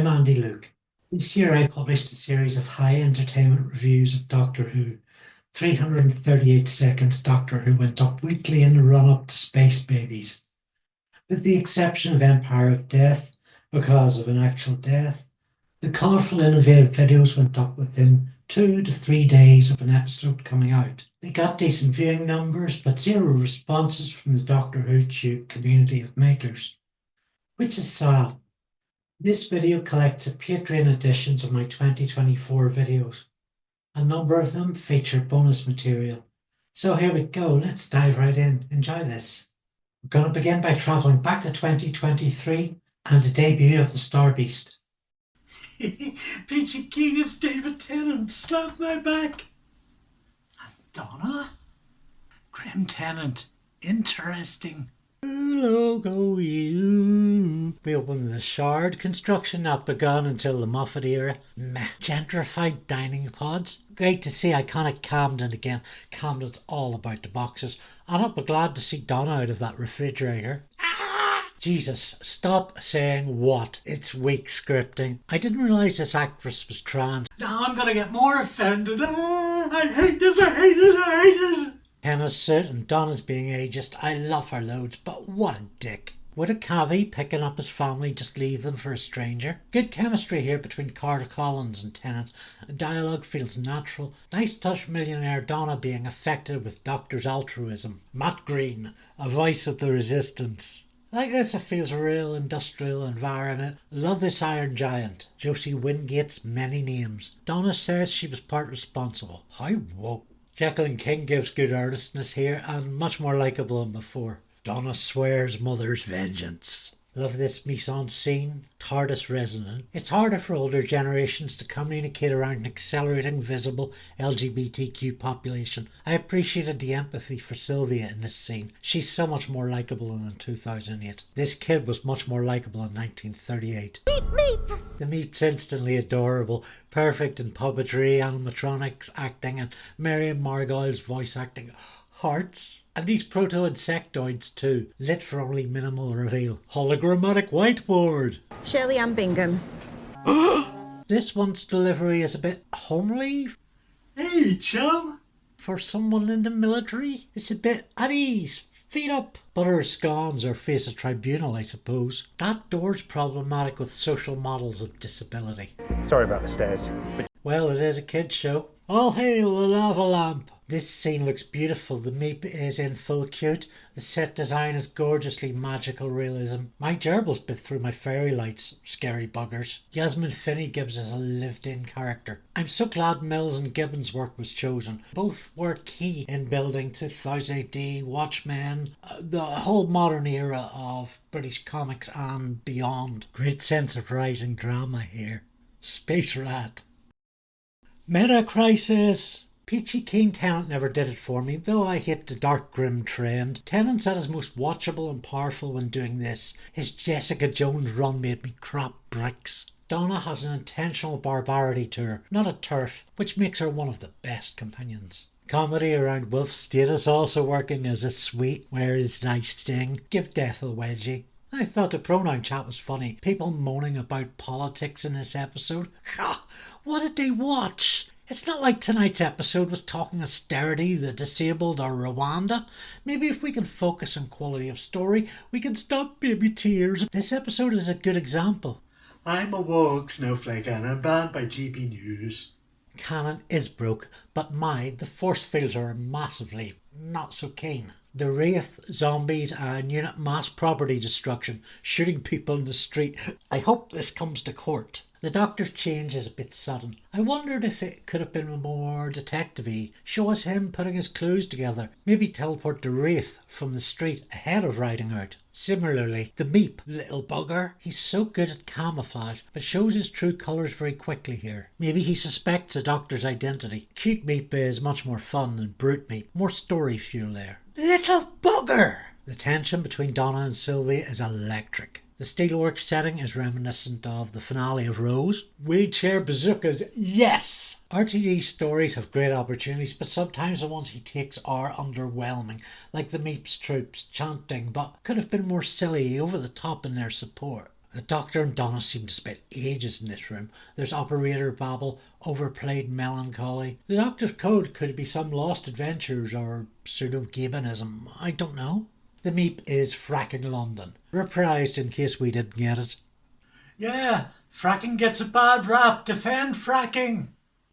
I'm Andy Luke. This year I published a series of high entertainment reviews of Doctor Who. 338 seconds Doctor Who went up weekly in the run-up to Space Babies. With the exception of Empire of Death, because of an actual death, the colourful innovative videos went up within 2 to 3 days of an episode coming out. They got decent viewing numbers, but zero responses from the Doctor Who tube community of makers, which is sad. This video collects the Patreon editions of my 2024 videos. A number of them feature bonus material. So here we go, let's dive right in. Enjoy this. We're going to begin by travelling back to 2023 and the debut of the Star Beast. Peachy Keen, it's David Tennant. Slap my back. And Donna? Grim Tennant. Interesting. Logo you. We open the shard construction not begun until the Moffat era. Meh. Gentrified dining pods. Great to see iconic Camden again. Camden's all about the boxes. And I'll be glad to see Donna out of that refrigerator. Jesus, stop saying what. It's weak scripting. I didn't realise this actress was trans. Now I'm gonna get more offended. I hate this, I hate it, I hate it. Tennis suit and Donna's being ageist. I love her loads, but what a dick. Would a cabbie picking up his family just leave them for a stranger? Good chemistry here between Carter Collins and Tennant. Dialogue feels natural. Nice touch millionaire Donna being affected with Doctor's altruism. Matt Green, a voice of the resistance. Like this, it feels a real industrial environment. Love this Iron Giant. Josie Wingate's many names. Donna says she was part responsible. How woke. Jekyll and King gives good earnestness here and much more likeable than before. Donna swears mother's vengeance. Love this mise-en-scene, TARDIS resonant. It's harder for older generations to communicate around an accelerating visible LGBTQ population. I appreciated the empathy for Sylvia in this scene. She's so much more likeable than in 2008. This kid was much more likeable in 1938. Meep meep! The Meep's instantly adorable, perfect in puppetry, animatronics acting and Miriam Margolyes voice acting. Hearts. And these proto-insectoids too, lit for only minimal reveal. Hologrammatic whiteboard. Shirley Ann Bingham. This one's delivery is a bit homely. Hey, chum. For someone in the military, it's a bit at ease. Feet up. Butter scones or face a tribunal, I suppose. That door's problematic with social models of disability. Sorry about the stairs. Well, it is a kid's show. All hail the lava lamp. This scene looks beautiful. The Meep is in full cute. The set design is gorgeously magical realism. My gerbils bit through my fairy lights. Scary buggers. Yasmin Finney gives us a lived-in character. I'm so glad Mills and Gibbons' work was chosen. Both were key in building 2000 AD, Watchmen, the whole modern era of British comics and beyond. Great sense of rising drama here. Space Rat. Meta Crisis. Peachy Keen Tennant never did it for me, though I hate the dark grim trend. Tennant's at his most watchable and powerful when doing this. His Jessica Jones run made me crap bricks. Donna has an intentional barbarity to her, not a turf, which makes her one of the best companions. Comedy around Wolf's status also working as a sweet, where is nice sting, give death a wedgie. I thought the pronoun chat was funny. People moaning about politics in this episode. Ha! What did they watch? It's not like tonight's episode was talking austerity, the disabled or Rwanda. Maybe if we can focus on quality of story, we can stop baby tears. This episode is a good example. I'm a woke snowflake and I'm banned by GP News. Canon is broke, but the force fields are massively not so keen. The Wraith, zombies and unit mass property destruction, shooting people in the street. I hope this comes to court. The Doctor's change is a bit sudden. I wondered if it could have been more detective-y. Show us him putting his clues together. Maybe teleport the Wraith from the street ahead of riding out. Similarly, the Meep, little bugger, he's so good at camouflage, but shows his true colours very quickly here. Maybe he suspects the Doctor's identity. Cute Meep is much more fun than Brute Meep. More story fuel there. Little bugger! The tension between Donna and Sylvia is electric. The steelwork setting is reminiscent of the finale of Rose. Wheelchair bazookas, yes! RTD stories have great opportunities, but sometimes the ones he takes are underwhelming, like the Meep's troops chanting, but could have been more silly, over the top in their support. The Doctor and Donna seem to spend ages in this room. There's operator babble, overplayed melancholy. The Doctor's code could be some lost adventures or pseudo-Gabenism. I don't know. The Meep is Fracking London, reprised in case we didn't get it. Yeah, fracking gets a bad rap. Defend fracking.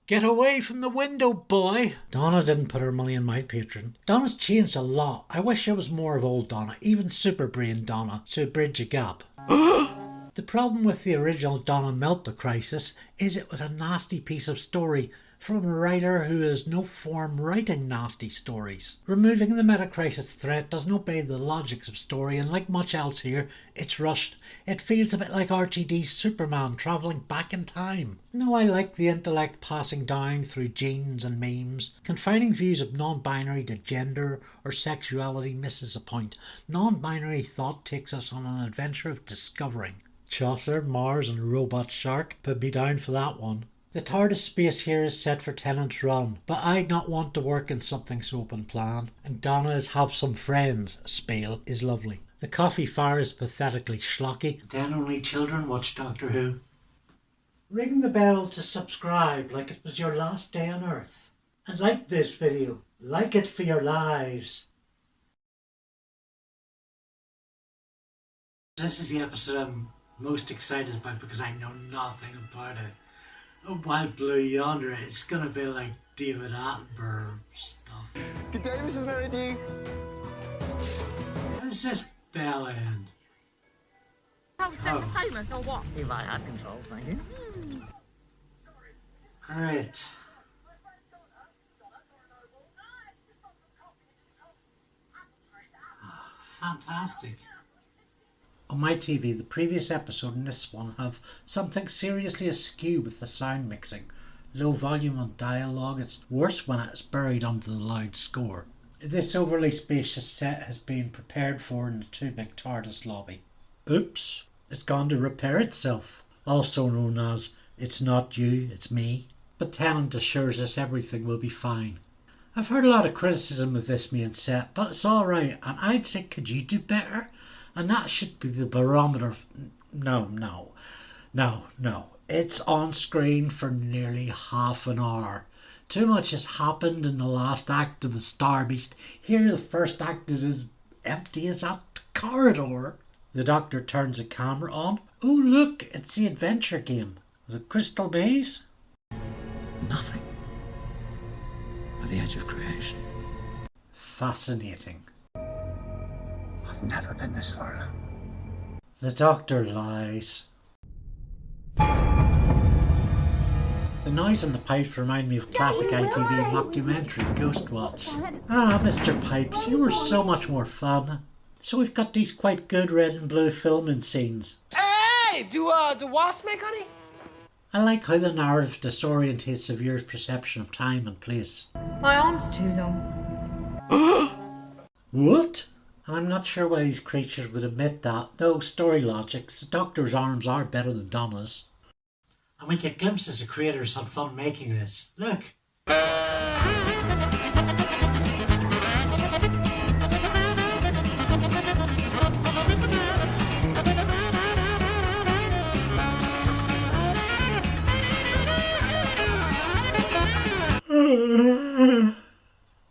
Get away from the window, boy. Donna didn't put her money on my patron. Donna's changed a lot. I wish I was more of old Donna, even super brain Donna, to bridge a gap. The problem with the original Donna Melta Crisis is it was a nasty piece of story from a writer who has no form writing nasty stories. Removing the meta-crisis threat doesn't obey the logics of story, and like much else here, it's rushed. It feels a bit like RTD's Superman travelling back in time. No, I like the intellect passing down through genes and memes. Confining views of non-binary to gender or sexuality misses a point. Non-binary thought takes us on an adventure of discovering. Chaucer, Mars and Robot Shark put me down for that one. The TARDIS space here is set for Tennant's run, but I'd not want to work in something so open plan, and Donna's have some friends spiel is lovely. The coffee fire is pathetically schlocky. Then only children watch Doctor Who. Ring the bell to subscribe like it was your last day on Earth. And like this video. Like it for your lives. This is the episode I'm most excited about because I know nothing about it. Wild Blue Yonder, it's gonna be like David Attenborough stuff. Good day, Mrs. Merity. How's this bell end? How was Centre famous or what? If I had controls, thank you. Alright. Fantastic. On my TV, the previous episode and this one have something seriously askew with the sound mixing. Low volume on dialogue, it's worse when it's buried under the loud score. This overly spacious set has been prepared for in the too big TARDIS lobby. Oops, it's gone to repair itself. Also known as, it's not you, it's me. But Tennant assures us everything will be fine. I've heard a lot of criticism of this main set, but it's alright, and I'd say could you do better? And that should be the barometer of... No. It's on screen for nearly half an hour. Too much has happened in the last act of the Star Beast. Here the first act is as empty as that corridor. The Doctor turns the camera on. Oh look, it's the adventure game. Was it Crystal Maze? Nothing. At the edge of creation. Fascinating. I've never been this far. The Doctor lies. The noise on the pipes remind me of classic ITV mockumentary Ghostwatch. Ah, Mr. Pipes, you were so much more fun. So we've got these quite good red and blue filming scenes. Hey, do wasps make honey? I like how the narrative disorientates the viewer's perception of time and place. My arm's too long. What? And I'm not sure why these creatures would admit that, though story logics, the Doctor's arms are better than Donna's. And we get glimpses of creators had fun making this. Look.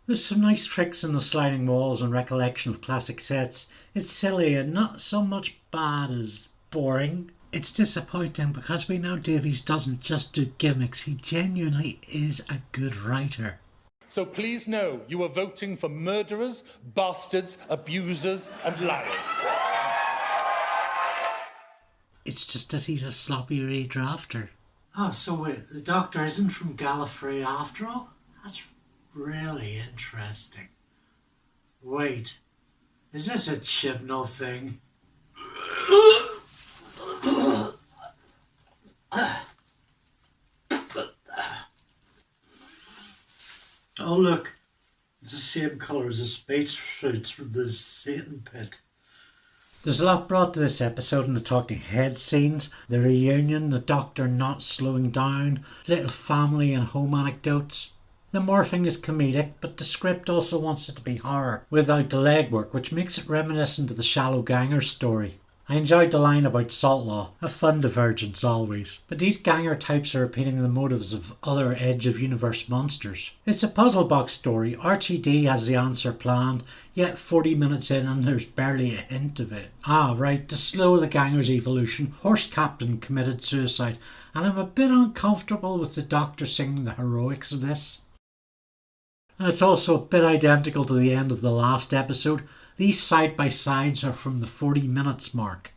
There's some nice tricks in the sliding walls and recollection of classic sets. It's silly and not so much bad as boring. It's disappointing because we know Davies doesn't just do gimmicks, he genuinely is a good writer. So please know you are voting for murderers, bastards, abusers and liars. It's just that he's a sloppy redrafter. Oh, so wait, the Doctor isn't from Gallifrey after all? That's really interesting. Wait, is this a Chibnall thing? Oh look, it's the same colour as the spacesuits from the Satan pit. There's a lot brought to this episode in the talking head scenes, the reunion, the Doctor not slowing down, little family and home anecdotes. The morphing is comedic, but the script also wants it to be horror, without the legwork, which makes it reminiscent of the Shallow Ganger story. I enjoyed the line about salt law, a fun divergence always. But these ganger types are repeating the motives of other Edge of Universe monsters. It's a puzzle box story. RTD has the answer planned, yet 40 minutes in and there's barely a hint of it. Ah, right, to slow the ganger's evolution, Horse Captain committed suicide, and I'm a bit uncomfortable with the Doctor singing the heroics of this. And it's also a bit identical to the end of the last episode. These side-by-sides are from the 40 minutes mark.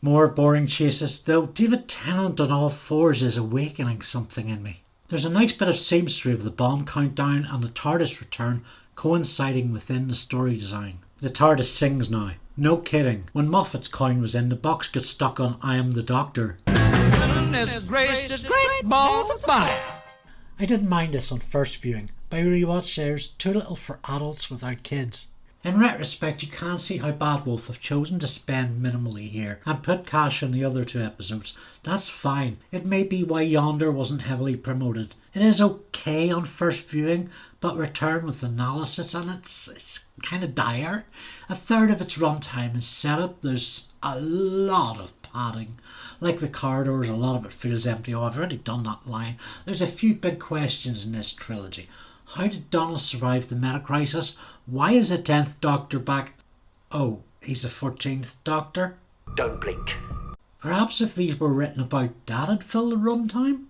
More boring chases, though David Tennant on all fours is awakening something in me. There's a nice bit of seamstry of the bomb countdown and the TARDIS return coinciding within the story design. The TARDIS sings now. No kidding. When Moffat's coin was in, the box got stuck on I Am the Doctor. Goodness gracious, great balls of fire! I didn't mind this on first viewing. By rewatch there's too little for adults without kids. In retrospect, you can see how Bad Wolf have chosen to spend minimally here and put cash in the other 2 episodes. That's fine. It may be why Yonder wasn't heavily promoted. It is okay on first viewing, but return with analysis and it's kind of dire. A third of its runtime is set up. There's a lot of padding. Like the corridors, a lot of it feels empty. Oh, I've already done that line. There's a few big questions in this trilogy. How did Donal survive the meta crisis? Why is the 10th Doctor back? Oh, he's the 14th Doctor? Don't blink. Perhaps if these were written about, that'd fill the runtime?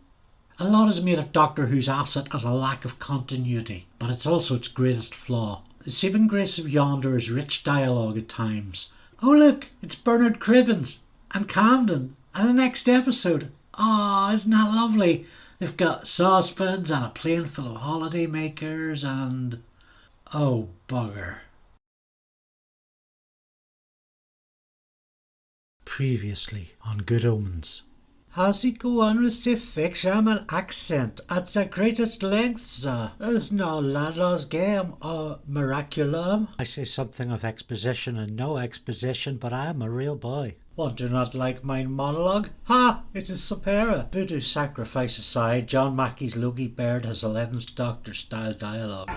A lot is made of Doctor Who's asset as a lack of continuity, but it's also its greatest flaw. The saving grace of Yonder is rich dialogue at times. Oh look, it's Bernard Cribbins and Camden and the next episode. Oh, isn't that lovely? They've got saucepans and a plane full of holiday makers and... oh, bugger. Previously on Good Omens. How's it go on with the fictional accent at the greatest length, sir? There's no Landlord's Game or Miraculum. I say something of exposition and no exposition, but I am a real boy. One do not like my monologue? Ha! It is superior. Voodoo sacrifice aside, John Mackey's Logie Baird has 11th Doctor style dialogue.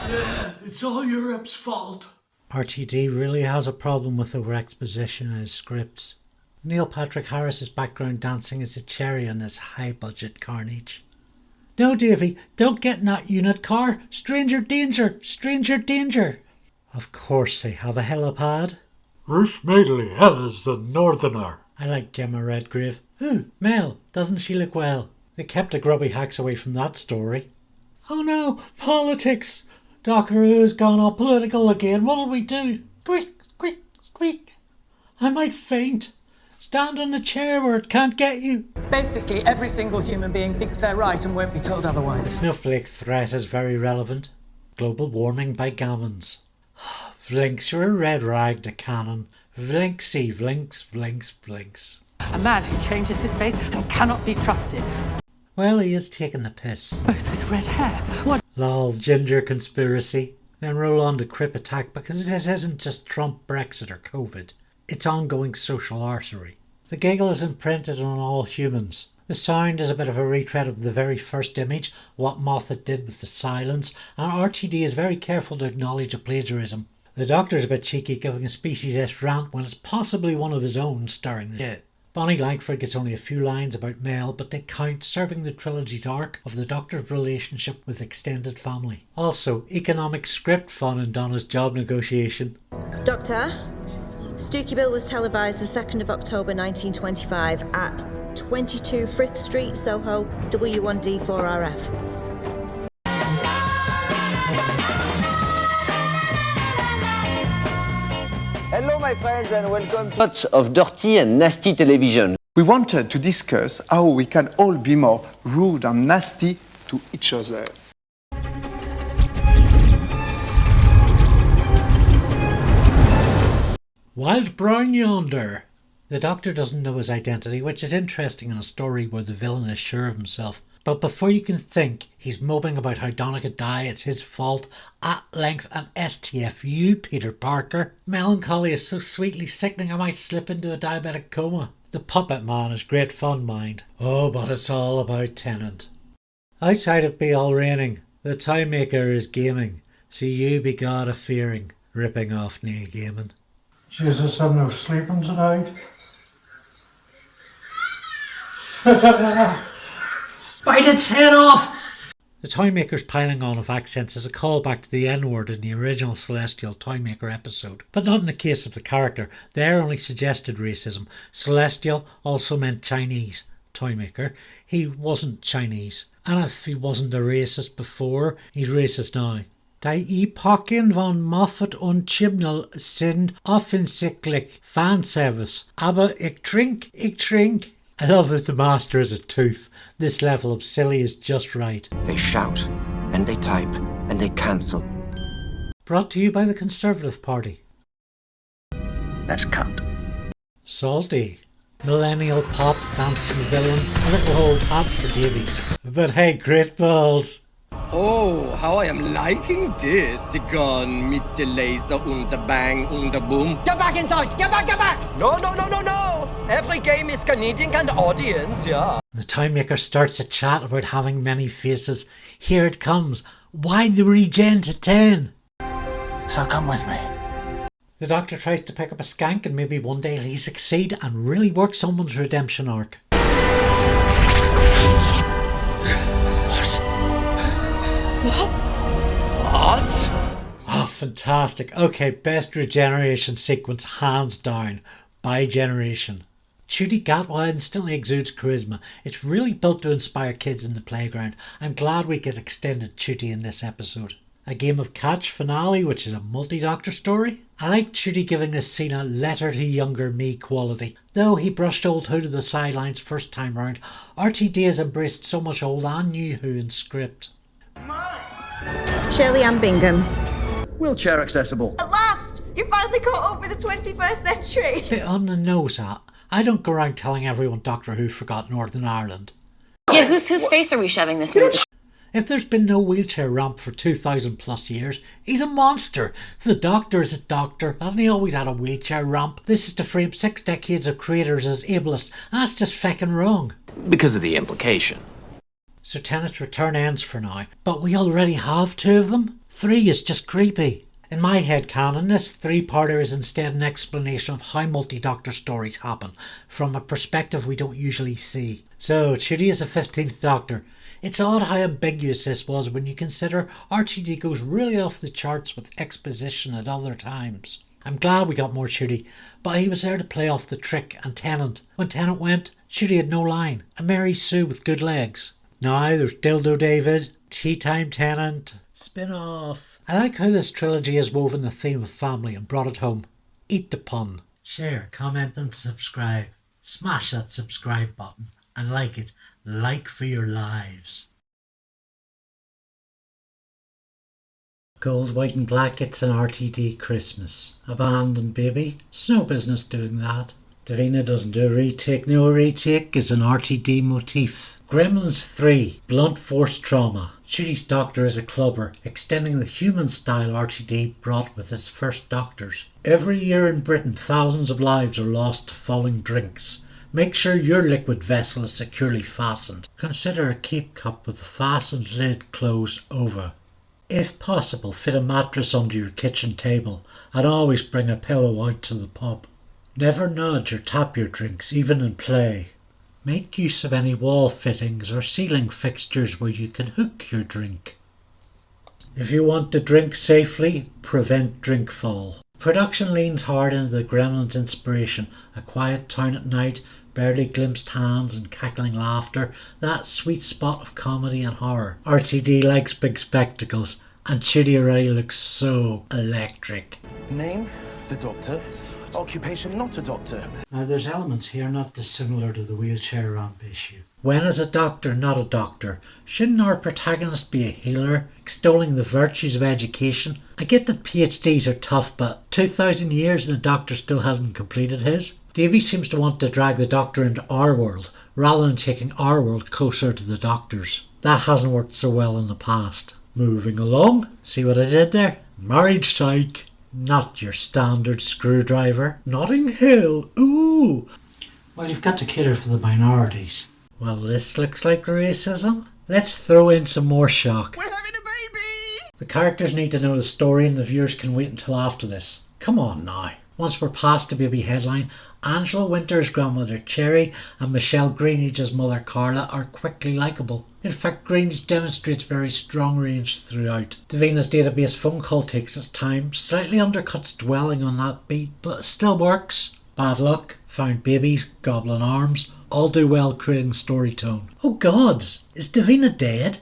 Yeah, it's all Europe's fault. RTD really has a problem with over-exposition in his scripts. Neil Patrick Harris's background dancing is a cherry on this high-budget carnage. No, Davy, don't get in that unit car. Stranger danger, stranger danger. Of course they have a helipad. Ruth Madeley is a northerner. I like Gemma Redgrave. Ooh, Mel, doesn't she look well? They kept the grubby hacks away from that story. Oh no, politics! Doctor Who's gone all political again. What'll we do? Squeak, squeak, squeak. I might faint. Stand on a chair where it can't get you. Basically, every single human being thinks they're right and won't be told The otherwise. snowflake threat is very relevant. Global warming by gammons. Vlinks, you're a red rag to cannon. Vlinksy, vlinks, vlinks, vlinks. A man who changes his face and cannot be trusted. Well, he is taking the piss. Both with red hair. What? Lol, ginger conspiracy. Then roll on to Crip Attack because this isn't just Trump, Brexit or COVID. It's ongoing social artery. The Giggle is imprinted on all humans. The sound is a bit of a retread of the very first image, what Moffat did with the silence, and RTD is very careful to acknowledge a plagiarism. The Doctor's a bit cheeky giving a speciesist rant when it's possibly one of his own starring the shit. Bonnie Langford gets only a few lines about Mel, but they count, serving the trilogy's arc of the Doctor's relationship with extended family. Also, economic script fun in Donna's job negotiation. Doctor, Stooky Bill was televised the 2nd of October 1925 at 22 Frith Street, Soho, W1D4RF. Hello, my friends, and welcome to lots of dirty and nasty television. We wanted to discuss how we can all be more rude and nasty to each other. Wild Brown Yonder. The Doctor doesn't know his identity, which is interesting in a story where the villain is sure of himself. But before you can think he's moping about how Donal could die, it's his fault, at length and STFU, Peter Parker. Melancholy is so sweetly sickening I might slip into a diabetic coma. The puppet man is great fun, mind. Oh, but it's all about Tennant. Outside it be all raining. The Time Maker is gaming. So you be God of fearing. Ripping off Neil Gaiman. Jesus, I'm no sleeping tonight. Bite its head off! The Time Maker's piling on of accents is a callback to the N-word in the original Celestial Time Maker episode, but not in the case of the character. There only suggested racism. Celestial also meant Chinese. Time Maker, he wasn't Chinese. And if he wasn't a racist before, he's racist now. Die Epochen von Moffat und Chibnall sind offensichtlich Fanservice, aber ich trink. I love that the master is a tooth. This level of silly is just right. They shout, and they type, and they cancel. Brought to you by the Conservative Party. That's cut. Salty. Millennial pop dancing villain. A little old hat for Davies. But hey, great balls. Oh, how I am liking this. The gun, mit the laser und the bang und the boom. Get back inside! Get back! No! Every game is Canadian and audience, yeah. The Time Maker starts a chat about having many faces. Here it comes. Why the regen to 10? So come with me. The Doctor tries to pick up a skank and maybe one day he'll succeed and really work someone's redemption arc. What? Oh, fantastic. Okay, best regeneration sequence hands down. By generation. Ncuti Gatwa instantly exudes charisma. It's really built to inspire kids in the playground. I'm glad we get extended Ncuti in this episode. A game of catch finale, which is a multi-doctor story. I like Ncuti giving this scene a letter to younger me quality. Though he brushed old Who to the sidelines first time round, RTD has embraced so much old and new Who in script. Shirley Ann Bingham. Wheelchair accessible. At last! You finally caught up with the 21st century! Bit on the nose, that. I don't go around telling everyone Doctor Who forgot Northern Ireland. Yeah, whose face are we shoving this music? If there's been no wheelchair ramp for 2,000 plus years, he's a monster. The Doctor is a doctor. Hasn't he always had a wheelchair ramp? This is to frame 6 decades of creators as ableist, and that's just feckin' wrong. Because of the implication. So Tennant's return ends for now, but we already have 2 of them? 3 is just creepy. In my head canon, this 3-parter is instead an explanation of how multi-doctor stories happen, from a perspective we don't usually see. So, Ncuti is the 15th Doctor. It's odd how ambiguous this was when you consider RTD goes really off the charts with exposition at other times. I'm glad we got more Ncuti, but he was there to play off the trick and Tennant. When Tennant went, Ncuti had no line. A Mary Sue with good legs. Now there's Dildo David, Tea Time Tennant, spin-off. I like how this trilogy has woven the theme of family and brought it home. Eat the pun. Share, comment and subscribe. Smash that subscribe button and like it. Like for your lives. Gold, white and black, it's an RTD Christmas. Abandoned baby, it's no business doing that. Davina doesn't do a retake, no retake is an RTD motif. Gremlins 3, blunt force trauma. Ncuti's Doctor is a clubber, extending the human style RTD brought with his first Doctors. Every year in Britain, thousands of lives are lost to falling drinks. Make sure your liquid vessel is securely fastened. Consider a keep cup with the fastened lid closed over. If possible, fit a mattress under your kitchen table and always bring a pillow out to the pub. Never nudge or tap your drinks, even in play. Make use of any wall fittings or ceiling fixtures where you can hook your drink. If you want to drink safely, prevent drink fall. Production leans hard into the Gremlins inspiration, a quiet town at night, barely glimpsed hands and cackling laughter, that sweet spot of comedy and horror. RTD likes big spectacles, and Ncuti already looks so electric. Name, the Doctor. Occupation, not a doctor. Now there's elements here not dissimilar to the wheelchair ramp issue. When is a doctor not a doctor? Shouldn't our protagonist be a healer, extolling the virtues of education? I get that PhDs are tough, but 2,000 years and the Doctor still hasn't completed his. Davy seems to want to drag the Doctor into our world, rather than taking our world closer to the Doctor's. That hasn't worked so well in the past. Moving along, see what I did there? Marriage psych. Not your standard screwdriver. Notting Hill, ooh. Well, you've got to cater for the minorities. Well, this looks like racism. Let's throw in some more shock. We're having a baby! The characters need to know the story and the viewers can wait until after this. Come on now. Once we're past the baby headline, Angela Winter's grandmother Cherry and Michelle Greenidge's mother Carla are quickly likeable. In fact, Greenidge demonstrates very strong range throughout. Davina's database phone call takes its time, slightly undercuts dwelling on that beat, but it still works. Bad luck, found babies, goblin arms, all do well creating story tone. Oh gods, is Davina dead?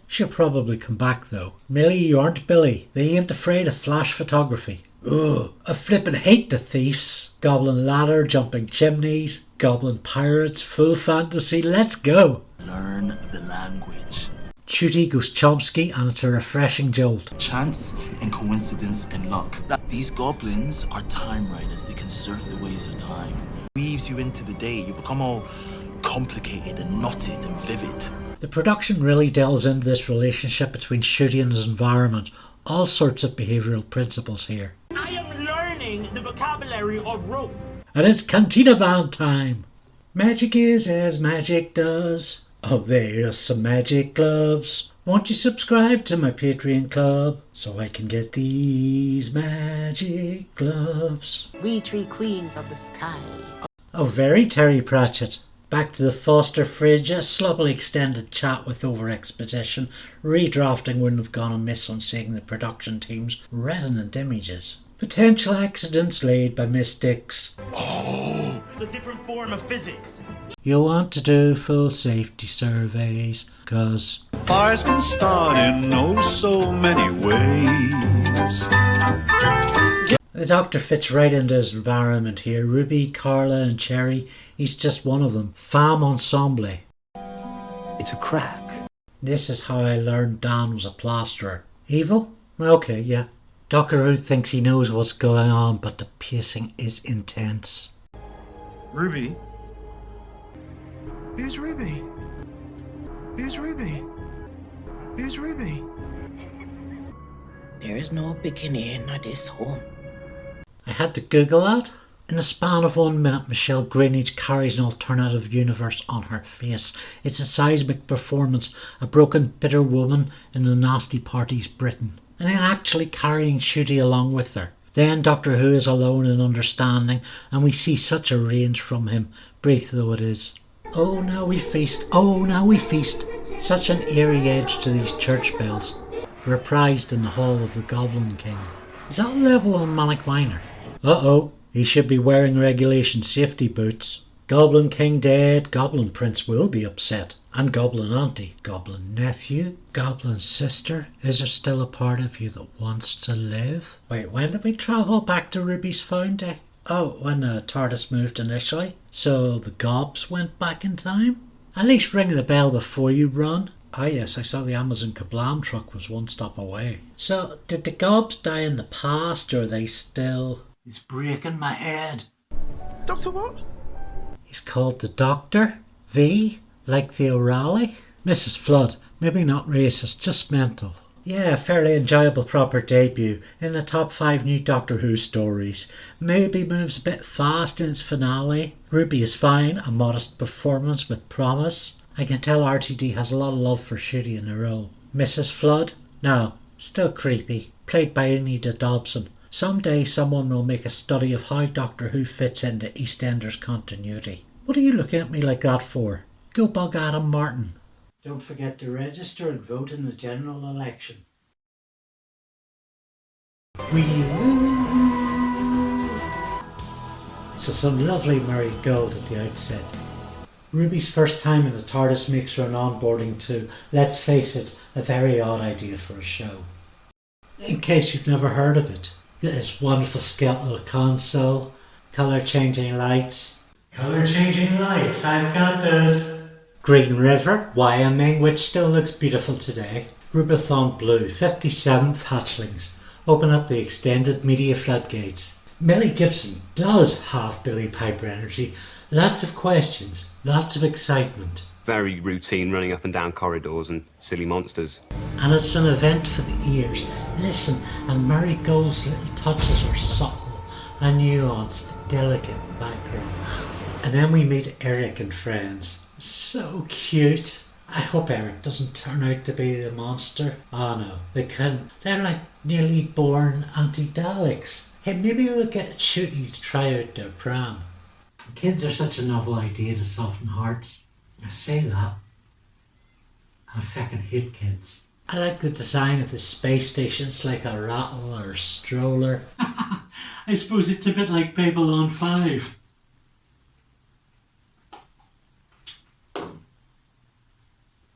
She'll probably come back though. Millie, you aren't Billy. They ain't afraid of flash photography. Ugh, I flippin' hate the thieves. Goblin ladder, jumping chimneys, goblin pirates, full fantasy, let's go. Learn the language. Ncuti goes Chomsky and it's a refreshing jolt. Chance and coincidence and luck. These goblins are time riders. They can surf the waves of time. Weaves you into the day. You become all complicated and knotted and vivid. The production really delves into this relationship between Ncuti and his environment. All sorts of behavioural principles here. I am learning the vocabulary of rope. And it's Cantina Band time. Magic is as magic does. Oh, there's some magic gloves. Won't you subscribe to my Patreon club so I can get these magic gloves? We three queens of the sky. Oh, very Terry Pratchett. Back to the Foster fridge, a sloppily extended chat with over-exposition. Redrafting wouldn't have gone amiss on seeing the production team's resonant images. Potential accidents laid by mystics. Oh! It's a different form of physics. You'll want to do full safety surveys, cause fires can start in oh so many ways. The Doctor fits right into his environment here. Ruby, Carla and Cherry, he's just one of them. Femme ensemble. It's a crack. This is how I learned Dan was a plasterer. Evil? Okay, yeah. Dr. Who thinks he knows what's going on, but the pacing is intense. Ruby? Who's Ruby? Who's Ruby? Who's Ruby? There is no beginning at this home. I had to Google that. In the span of 1 minute, Michelle Greenidge carries an alternative universe on her face. It's a seismic performance, a broken, bitter woman in the nasty party's Britain. And then actually carrying Ncuti along with her. Then Doctor Who is alone in understanding, and we see such a range from him, brief though it is. Oh, now we feast, oh, now we feast. Such an eerie edge to these church bells, reprised in the Hall of the Goblin King. Is that level on Manic Miner? Uh-oh, he should be wearing regulation safety boots. Goblin King dead, Goblin Prince will be upset. And Goblin Auntie, Goblin Nephew, Goblin Sister. Is there still a part of you that wants to live? Wait, when did we travel back to Ruby's Found Day? Oh, when the TARDIS moved initially. So the Gobs went back in time? At least ring the bell before you run. Ah yes, I saw the Amazon Kablam truck was one stop away. So, did the Gobs die in the past, or are they still... It's breaking my head. Doctor what? He's called the Doctor? V? Like the O'Reilly? Mrs. Flood, maybe not racist, just mental. Yeah, fairly enjoyable proper debut in the top 5 new Doctor Who stories. Maybe moves a bit fast in its finale. Ruby is fine, a modest performance with promise. I can tell RTD has a lot of love for Ncuti in the role. Mrs. Flood? No, still creepy. Played by Enida Dobson. Someday someone will make a study of how Doctor Who fits into EastEnders continuity. What are you looking at me like that for? Go bug Adam Martin. Don't forget to register and vote in the general election. So some lovely married gold at the outset. Ruby's first time in the TARDIS makes her an onboarding to, let's face it, a very odd idea for a show. In case you've never heard of it, this wonderful skeletal console, colour changing lights. Colour changing lights, I've got those. Green River, Wyoming, which still looks beautiful today. Rubathon Blue, 57th Hatchlings. Open up the extended media floodgates. Millie Gibson does have Billy Piper energy. Lots of questions, lots of excitement. Very routine running up and down corridors and silly monsters. And it's an event for the ears. Listen, and Mary Gold's little touches are subtle and nuanced, delicate backgrounds. And then we meet Eric and friends. So cute. I hope Eric doesn't turn out to be the monster. Oh no, they couldn't. They're like nearly born anti-Daleks. Hey, maybe they'll get Ncuti to try out their pram. Kids are such a novel idea to soften hearts. I say that. And I fucking hate kids. I like the design of the space station. It's like a rattle or a stroller. I suppose it's a bit like Babylon 5.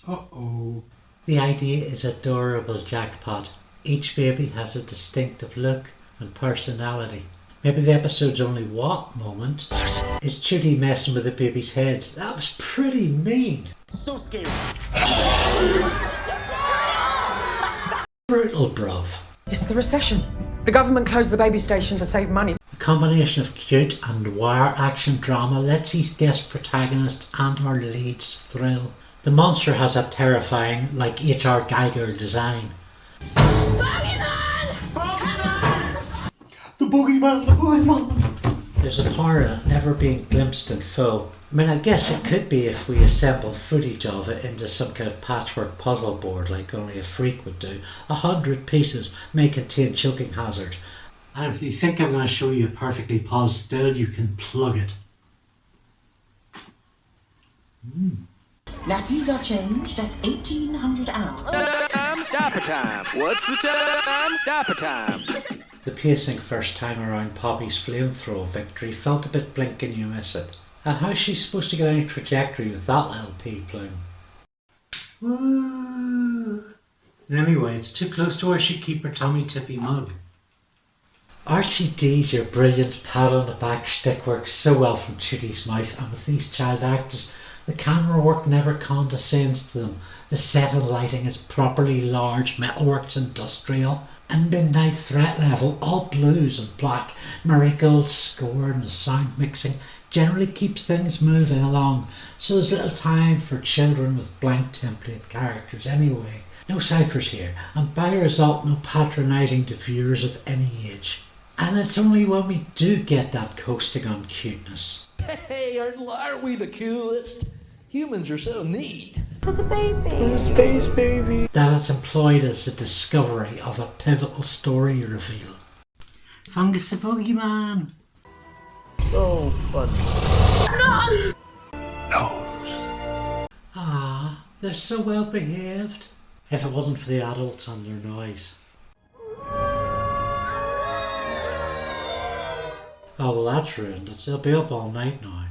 Uh-oh. The idea is adorable jackpot. Each baby has a distinctive look and personality. Maybe the episode's only what moment is Ncuti messing with the baby's heads. That was pretty mean. So scary. Brutal, bruv. It's the recession. The government closed the baby station to save money. A combination of cute and noir action drama lets each guest protagonist and our leads thrill. The monster has a terrifying, like H.R. Geiger design. The boogeyman! There's a horror never being glimpsed in full. I mean, I guess it could be if we assemble footage of it into some kind of patchwork puzzle board like only a freak would do. 100 pieces may contain choking hazard. And if you think I'm going to show you a perfectly paused still, you can plug it. Nappies are changed at 1800 hours. Diaper time. What's the time? Diaper time. The pacing first time around Poppy's flamethrower victory felt a bit blink and you miss it. And how's she supposed to get any trajectory with that little pea plume? Woo. Anyway, it's too close to where she'd keep her Tommy Tippy mug. RTD's your brilliant pat on the back shtick works so well from Ncuti's mouth, and with these child actors, the camera work never condescends to them. The set and lighting is properly large, metalworks industrial, and midnight threat level, all blues and black. Marigold's score and the sound mixing generally keeps things moving along, so there's little time for children with blank template characters anyway. No ciphers here, and by result no patronising to viewers of any age. And it's only when we do get that coasting on cuteness. Hey, aren't we the coolest? Humans are so neat. There's a baby. There's a space baby. That it's employed as the discovery of a pivotal story reveal. Fungus the boogeyman. So fun. Not! No. Ah, they're so well behaved. If it wasn't for the adults and their noise. Oh well, that's ruined it. They'll be up all night now.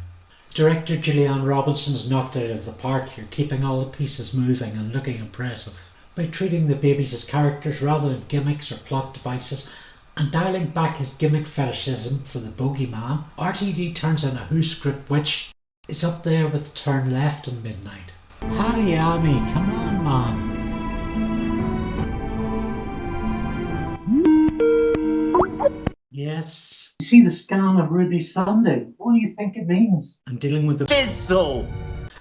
Director Gillian Robinson's knocked it out of the park here, keeping all the pieces moving and looking impressive. By treating the babies as characters rather than gimmicks or plot devices, and dialing back his gimmick fetishism for the bogeyman, RTD turns in a Who script which is up there with Turn Left and Midnight. Hariyami, come on man. Yes. You see the scan of Ruby Sunday? What do you think it means? I'm dealing with the Fizzle.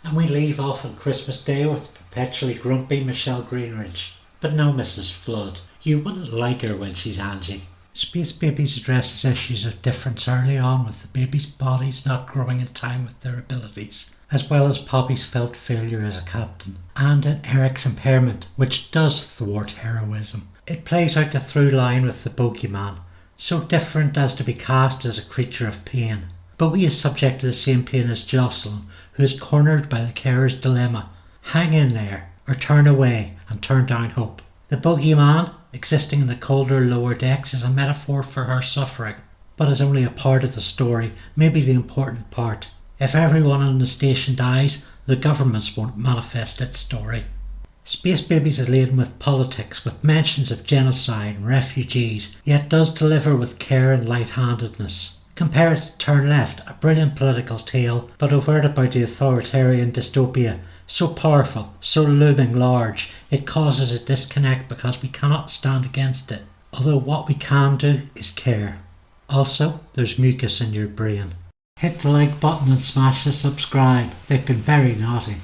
And we leave off on Christmas Day with perpetually grumpy Michelle Greenridge. But no Mrs. Flood. You wouldn't like her when she's Angie. Space Babies addresses issues of difference early on, with the babies' bodies not growing in time with their abilities, as well as Poppy's felt failure as a captain, and in Eric's impairment, which does thwart heroism. It plays out the through line with the bogeyman, so different as to be cast as a creature of pain. Bogie is subject to the same pain as Jocelyn, who is cornered by the carer's dilemma: hang in there, or turn away and turn down hope. The bogeyman, existing in the colder lower decks, is a metaphor for her suffering, but is only a part of the story, maybe the important part. If everyone on the station dies, the governments won't manifest its story. Space Babies is laden with politics, with mentions of genocide and refugees, yet does deliver with care and light-handedness. Compare it to Turn Left, a brilliant political tale, but overted by the authoritarian dystopia, so powerful, so looming large, it causes a disconnect because we cannot stand against it, although what we can do is care. Also, there's mucus in your brain. Hit the like button and smash the subscribe. They've been very naughty.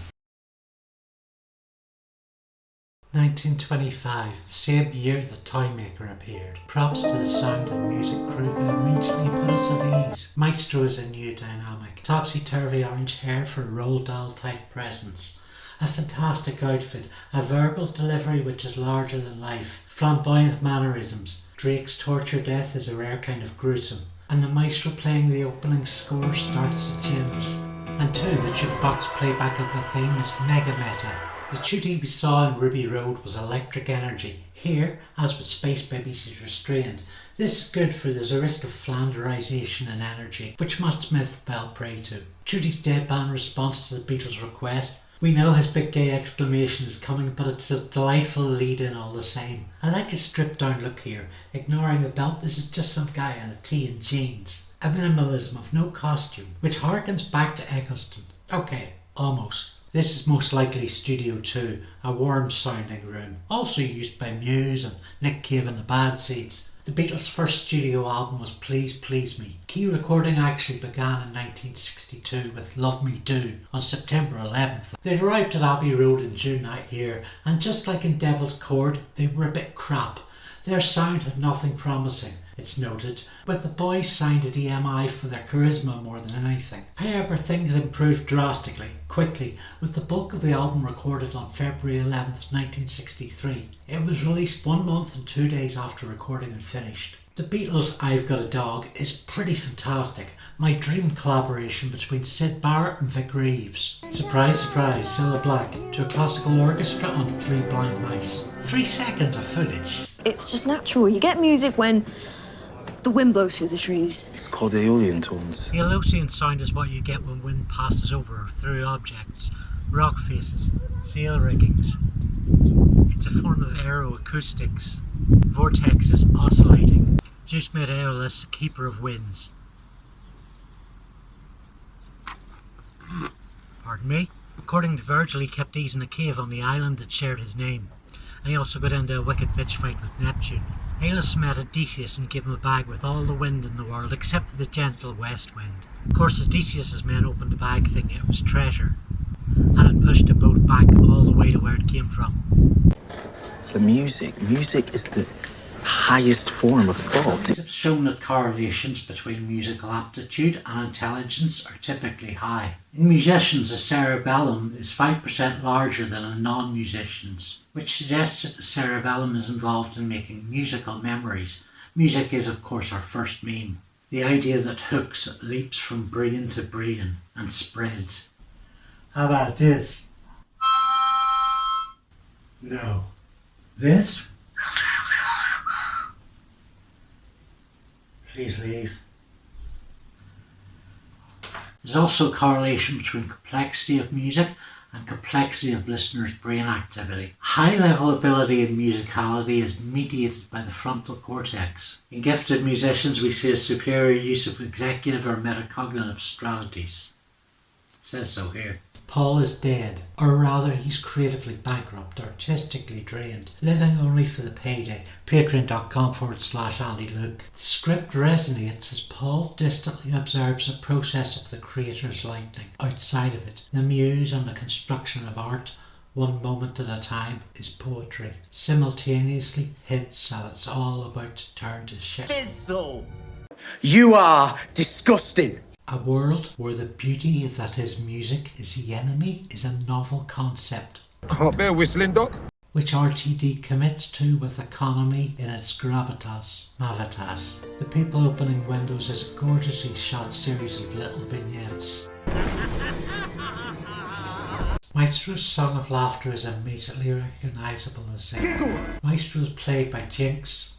1925, the same year the Toymaker appeared. Props to the sound and music crew who immediately put us at ease. Maestro is a new dynamic. Topsy-turvy orange hair for Roald Dahl type presence. A fantastic outfit, a verbal delivery which is larger than life, flamboyant mannerisms. Drake's torture death is a rare kind of gruesome, and the maestro playing the opening score starts the chills. And two, the jukebox playback of the theme is mega meta. The Ncuti we saw in Ruby Road was electric energy. Here, as with Space Babies, he's restrained. This is good for the Zarist of Flanderization and energy, which Matt Smith fell prey to. Ncuti's deadpan response to the Beatles' request. We know his big gay exclamation is coming, but it's a delightful lead-in all the same. I like his stripped-down look here. Ignoring the belt, this is just some guy in a tee and jeans. A minimalism of no costume, which harkens back to Eccleston. Okay, almost. This is most likely Studio 2, a warm-sounding room, also used by Muse and Nick Cave and the Bad Seeds. The Beatles' first studio album was Please Please Me. Key recording actually began in 1962 with Love Me Do on September 11th. They'd arrived at Abbey Road in June that year, and just like in Devil's Chord, they were a bit crap. Their sound had nothing promising, it's noted, with the boys signed at EMI for their charisma more than anything. However, things improved drastically, quickly, with the bulk of the album recorded on February 11th, 1963. It was released 1 month and 2 days after recording had finished. The Beatles' I've Got a Dog is pretty fantastic. My dream collaboration between Syd Barrett and Vic Reeves. Surprise, surprise, Cilla Black to a classical orchestra on 3 blind mice. 3 seconds of footage. It's just natural. You get music when the wind blows through the trees. It's called aeolian tones. The Aeolian sound is what you get when wind passes over or through objects, rock faces, sail riggings. It's a form of aeroacoustics. Vortexes oscillating. Zeus made Aeolus a keeper of winds. Pardon me? According to Virgil, he kept these in a cave on the island that shared his name. And he also got into a wicked bitch fight with Neptune. Aeolus met Odysseus and gave him a bag with all the wind in the world except for the gentle west wind. Of course, Odysseus' men opened the bag thinking it was treasure, and it pushed the boat back all the way to where it came from. The music is the highest form of thought. It's shown that correlations between musical aptitude and intelligence are typically high. In musicians, the cerebellum is 5% larger than in non-musicians, which suggests that the cerebellum is involved in making musical memories. Music is, of course, our first meme. The idea that hooks leaps from brain to brain and spreads. How about this? No. This? Please leave. There's also a correlation between complexity of music and complexity of listeners' brain activity. High-level ability in musicality is mediated by the frontal cortex. In gifted musicians, we see a superior use of executive or metacognitive strategies. It says so here. Paul is dead, or rather he's creatively bankrupt, artistically drained, living only for the payday. Patreon.com/AndyLuke. The script resonates as Paul distantly observes the process of the creator's lightning. Outside of it, the muse and the construction of art, one moment at a time, is poetry. Simultaneously hints that it's all about to turn to shit. You are disgusting. A world where the beauty that his music is the enemy is a novel concept. Can't bear whistling, Doc. Which RTD commits to with economy in its gravitas. Mavitas. The people opening windows is a gorgeously shot series of little vignettes. Maestro's Song of Laughter is immediately recognisable as Giggle. Maestro is played by Jinx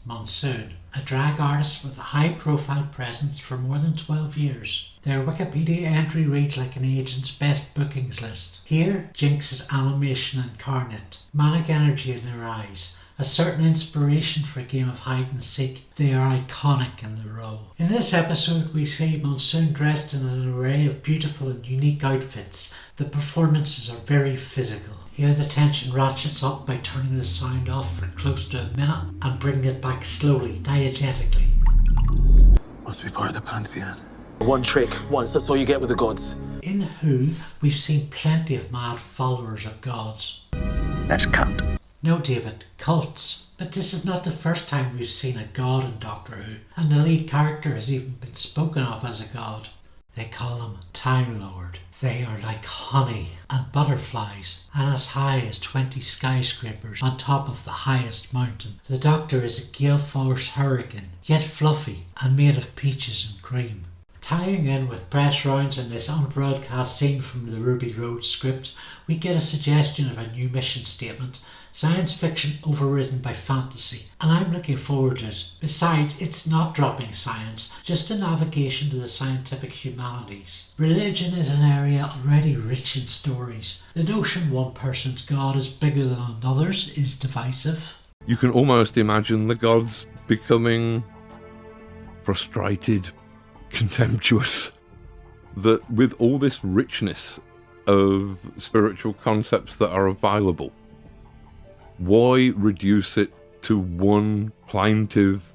Monsoon, a drag artist with a high-profile presence for more than 12 years. Their Wikipedia entry reads like an agent's best bookings list. Here, Jinx is animation incarnate, manic energy in their eyes, a certain inspiration for a game of hide and seek. They are iconic in the role. In this episode, we see Monsoon dressed in an array of beautiful and unique outfits. The performances are very physical. Here the tension ratchets up by turning the sound off for close to a minute and bringing it back slowly, diegetically. Must be part of the pantheon. One trick, once, that's all you get with the gods. In Who, we've seen plenty of mad followers of gods. That's cult. No, David, cults. But this is not the first time we've seen a god in Doctor Who, and the lead character has even been spoken of as a god. They call him Time Lord. They are like honey and butterflies, and as high as 20 skyscrapers on top of the highest mountain. The Doctor is a gale-force hurricane, yet fluffy and made of peaches and cream. Tying in with press rounds in this unbroadcast scene from the Ruby Road script, we get a suggestion of a new mission statement, science fiction overridden by fantasy, and I'm looking forward to it. Besides, it's not dropping science, just a navigation to the scientific humanities. Religion is an area already rich in stories. The notion one person's god is bigger than another's is divisive. You can almost imagine the gods becoming frustrated, contemptuous, that with all this richness of spiritual concepts that are available, why reduce it to one plaintive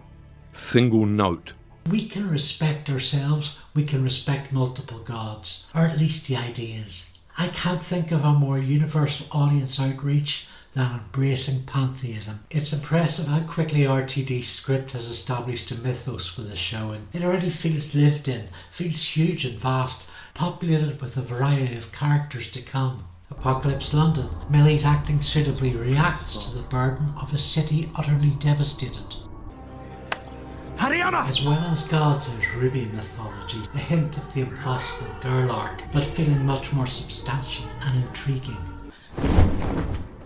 single note? We can respect ourselves, we can respect multiple gods, or at least the ideas. I can't think of a more universal audience outreach than embracing pantheism. It's impressive how quickly RTD's script has established a mythos for the show, and it already feels lived in, feels huge and vast, populated with a variety of characters to come. Apocalypse London, Millie's acting suitably reacts to the burden of a city utterly devastated. As well as gods, there's Ruby mythology, a hint of the impossible girl arc, but feeling much more substantial and intriguing.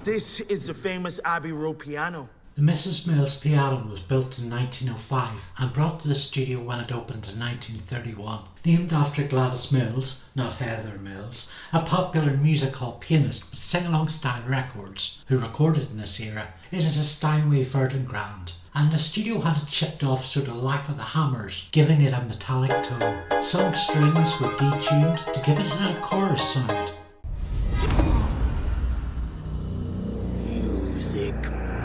This is the famous Abbey Road piano. The Mrs. Mills piano was built in 1905 and brought to the studio when it opened in 1931. Named after Gladys Mills, not Heather Mills, a popular music hall pianist with sing-along style records, who recorded in this era, it is a Steinway Verdant Grand, and the studio had it chipped off so to lack the hammers, giving it a metallic tone. Some strings were detuned to give it a little chorus sound.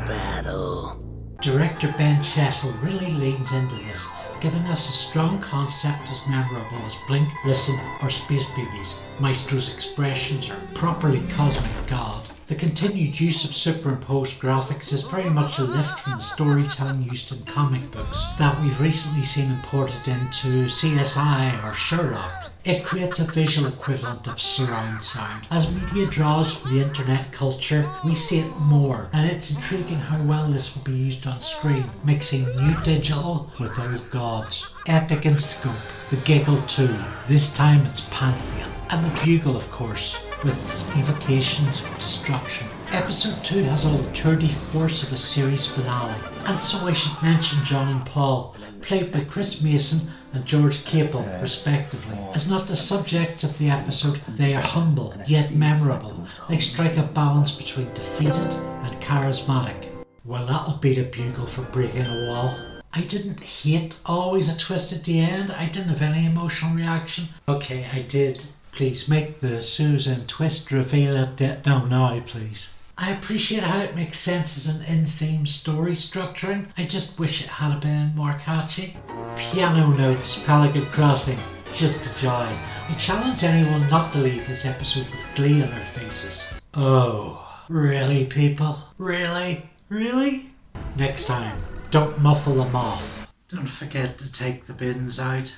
Battle. Director Ben Chessel really leans into this, giving us a strong concept as memorable as Blink, Listen or Space Babies. Maestro's expressions are properly cosmic god. The continued use of superimposed graphics is very much a lift from the storytelling used in comic books that we've recently seen imported into CSI or Sherlock. It creates a visual equivalent of surround sound. As media draws from the internet culture, we see it more, and it's intriguing how well this will be used on screen, mixing new digital with old gods. Epic in scope, the Giggle 2, this time it's Pantheon, and the Bugle of course, with its evocations of destruction. Episode 2 has all the tour-de force of a series finale, and so I should mention John and Paul, played by Chris Mason and George Capel, respectively. As not the subjects of the episode, they are humble, yet memorable. They strike a balance between defeated and charismatic. Well, that'll beat a bugle for breaking a wall. I didn't hate always a twist at the end. I didn't have any emotional reaction. Okay, I did. Please make the Susan twist reveal at the... No, now, please. I appreciate how it makes sense as an in-theme story structuring. I just wish it had been more catchy. Piano notes, Pelican Crossing, just a joy. I challenge anyone not to leave this episode with glee on their faces. Oh, really people? Really? Really? Next time, don't muffle them off. Don't forget to take the bins out.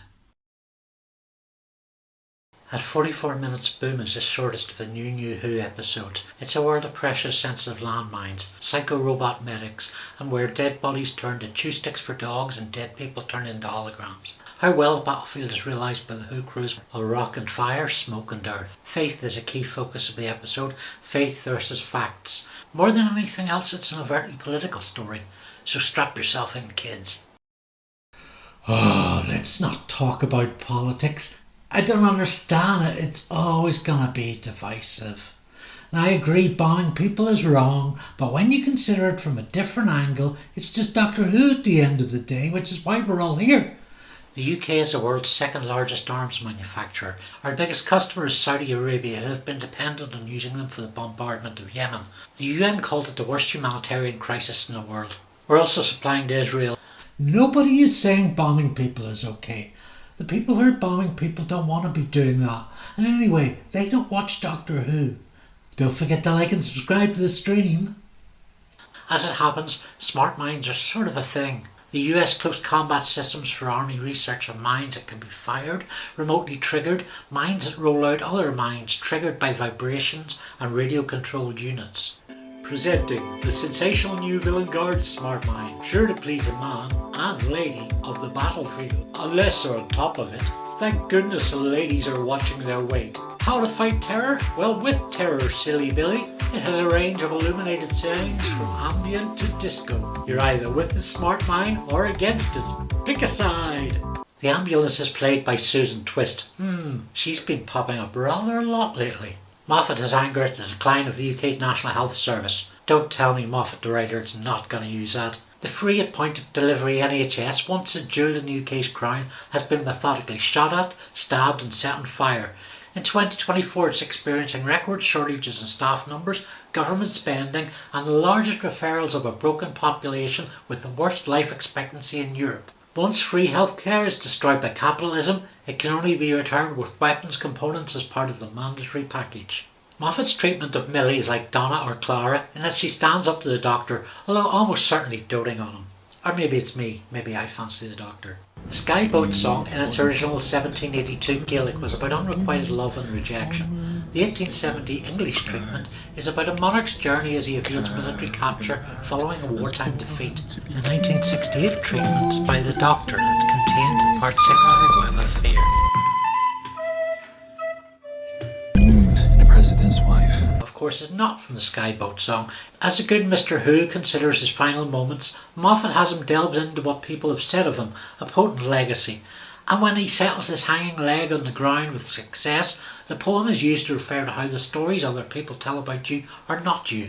At 44 minutes, Boom is the shortest of the new Who episode. It's a world of pressure sensitive landmines, psycho-robot medics, and where dead bodies turn to chew sticks for dogs and dead people turn into holograms. How well the battlefield is realised by the Who crews are rock and fire, smoke and earth. Faith is a key focus of the episode, faith versus facts. More than anything else, it's an overtly political story, so strap yourself in, kids. Oh, let's not talk about politics. I don't understand it. It's always gonna be divisive. And I agree bombing people is wrong, but when you consider it from a different angle, it's just Doctor Who at the end of the day, which is why we're all here. The UK is the world's second largest arms manufacturer. Our biggest customer is Saudi Arabia, who have been dependent on using them for the bombardment of Yemen. The UN called it the worst humanitarian crisis in the world. We're also supplying to Israel. Nobody is saying bombing people is okay. The people who are bombing people don't want to be doing that. And anyway, they don't watch Doctor Who. Don't forget to like and subscribe to the stream. As it happens, smart mines are sort of a thing. The US Close Combat Systems for Army research on mines that can be fired, remotely triggered, mines that roll out other mines triggered by vibrations and radio-controlled units. Presenting the sensational new Villain Guard smart mine, sure to please a man and lady of the battlefield, unless they're on top of it. Thank goodness the ladies are watching their weight. How to fight terror? Well, with terror, silly Billy. It has a range of illuminated settings from ambient to disco. You're either with the smart mine or against it. Pick a side. The ambulance is played by Susan Twist. She's been popping up rather a lot lately. Moffat has anger at the decline of the UK's National Health Service. Don't tell me Moffat the writer is not going to use that. The free at point of delivery NHS, once a jewel in the UK's crown, has been methodically shot at, stabbed and set on fire. In 2024 it's experiencing record shortages in staff numbers, government spending and the largest referrals of a broken population with the worst life expectancy in Europe. Once free healthcare is destroyed by capitalism, it can only be returned with weapons components as part of the mandatory package. Moffat's treatment of Millie is like Donna or Clara in that she stands up to the Doctor, although almost certainly doting on him. Or maybe it's me, maybe I fancy the Doctor. The Skyboat song in its original 1782 Gaelic was about unrequited love and rejection. The 1870 English treatment is about a monarch's journey as he evades military capture following a wartime defeat. The 1968 treatment is by the Doctor that contained part 6 of Web of Fear. And the President's wife. Of course, is not from the Skyboat song. As a good Mr. Who considers his final moments, Moffat has him delved into what people have said of him, a potent legacy. And when he settles his hanging leg on the ground with success, the poem is used to refer to how the stories other people tell about you are not you,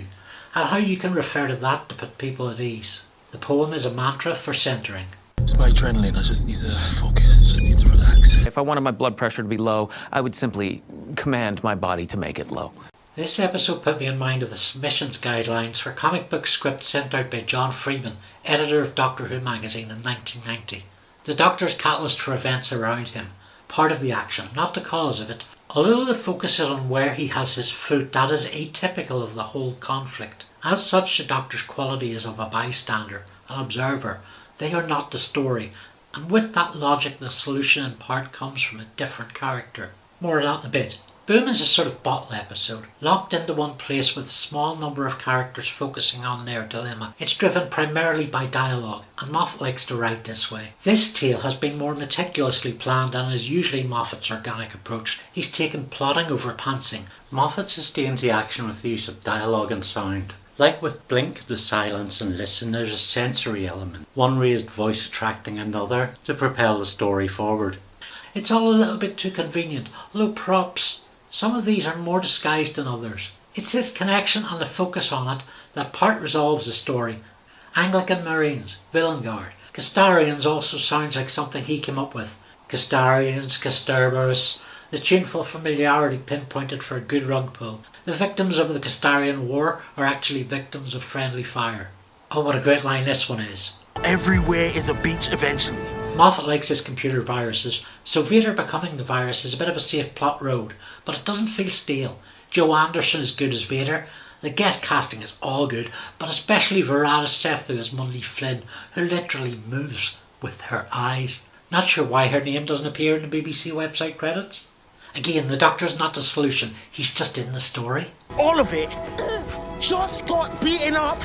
and how you can refer to that to put people at ease. The poem is a mantra for centering. It's my adrenaline, I just need to focus, just need to relax. If I wanted my blood pressure to be low, I would simply command my body to make it low. This episode put me in mind of the submissions guidelines for comic book scripts sent out by John Freeman, editor of Doctor Who magazine in 1990. The Doctor is catalyst for events around him, part of the action, not the cause of it. Although the focus is on where he has his foot, that is atypical of the whole conflict. As such, the Doctor's quality is of a bystander, an observer. They are not the story, and with that logic the solution in part comes from a different character. More on that in a bit. Boom is a sort of bottle episode, locked into one place with a small number of characters focusing on their dilemma. It's driven primarily by dialogue, and Moffat likes to write this way. This tale has been more meticulously planned than is usually Moffat's organic approach. He's taken plotting over pantsing. Moffat sustains the action with the use of dialogue and sound. Like with Blink, the silence and listen, there's a sensory element, one raised voice attracting another to propel the story forward. It's all a little bit too convenient, although props. Some of these are more disguised than others. It's this connection and the focus on it that part resolves the story. Anglican Marines, Villain Guard. Castarians also sounds like something he came up with. Castarians, Casturbarus, the tuneful familiarity pinpointed for a good rug pull. The victims of the Castarian War are actually victims of friendly fire. Oh, what a great line this one is. Everywhere is a beach eventually. Moffat likes his computer viruses, so Vader becoming the virus is a bit of a safe plot road, but it doesn't feel stale. Joe Anderson is good as Vader. The guest casting is all good, but especially Verada Sethu as Mundy Flynn, who literally moves with her eyes. Not sure why her name doesn't appear in the BBC website credits. Again, the Doctor's not the solution, he's just in the story. All of it just got beaten up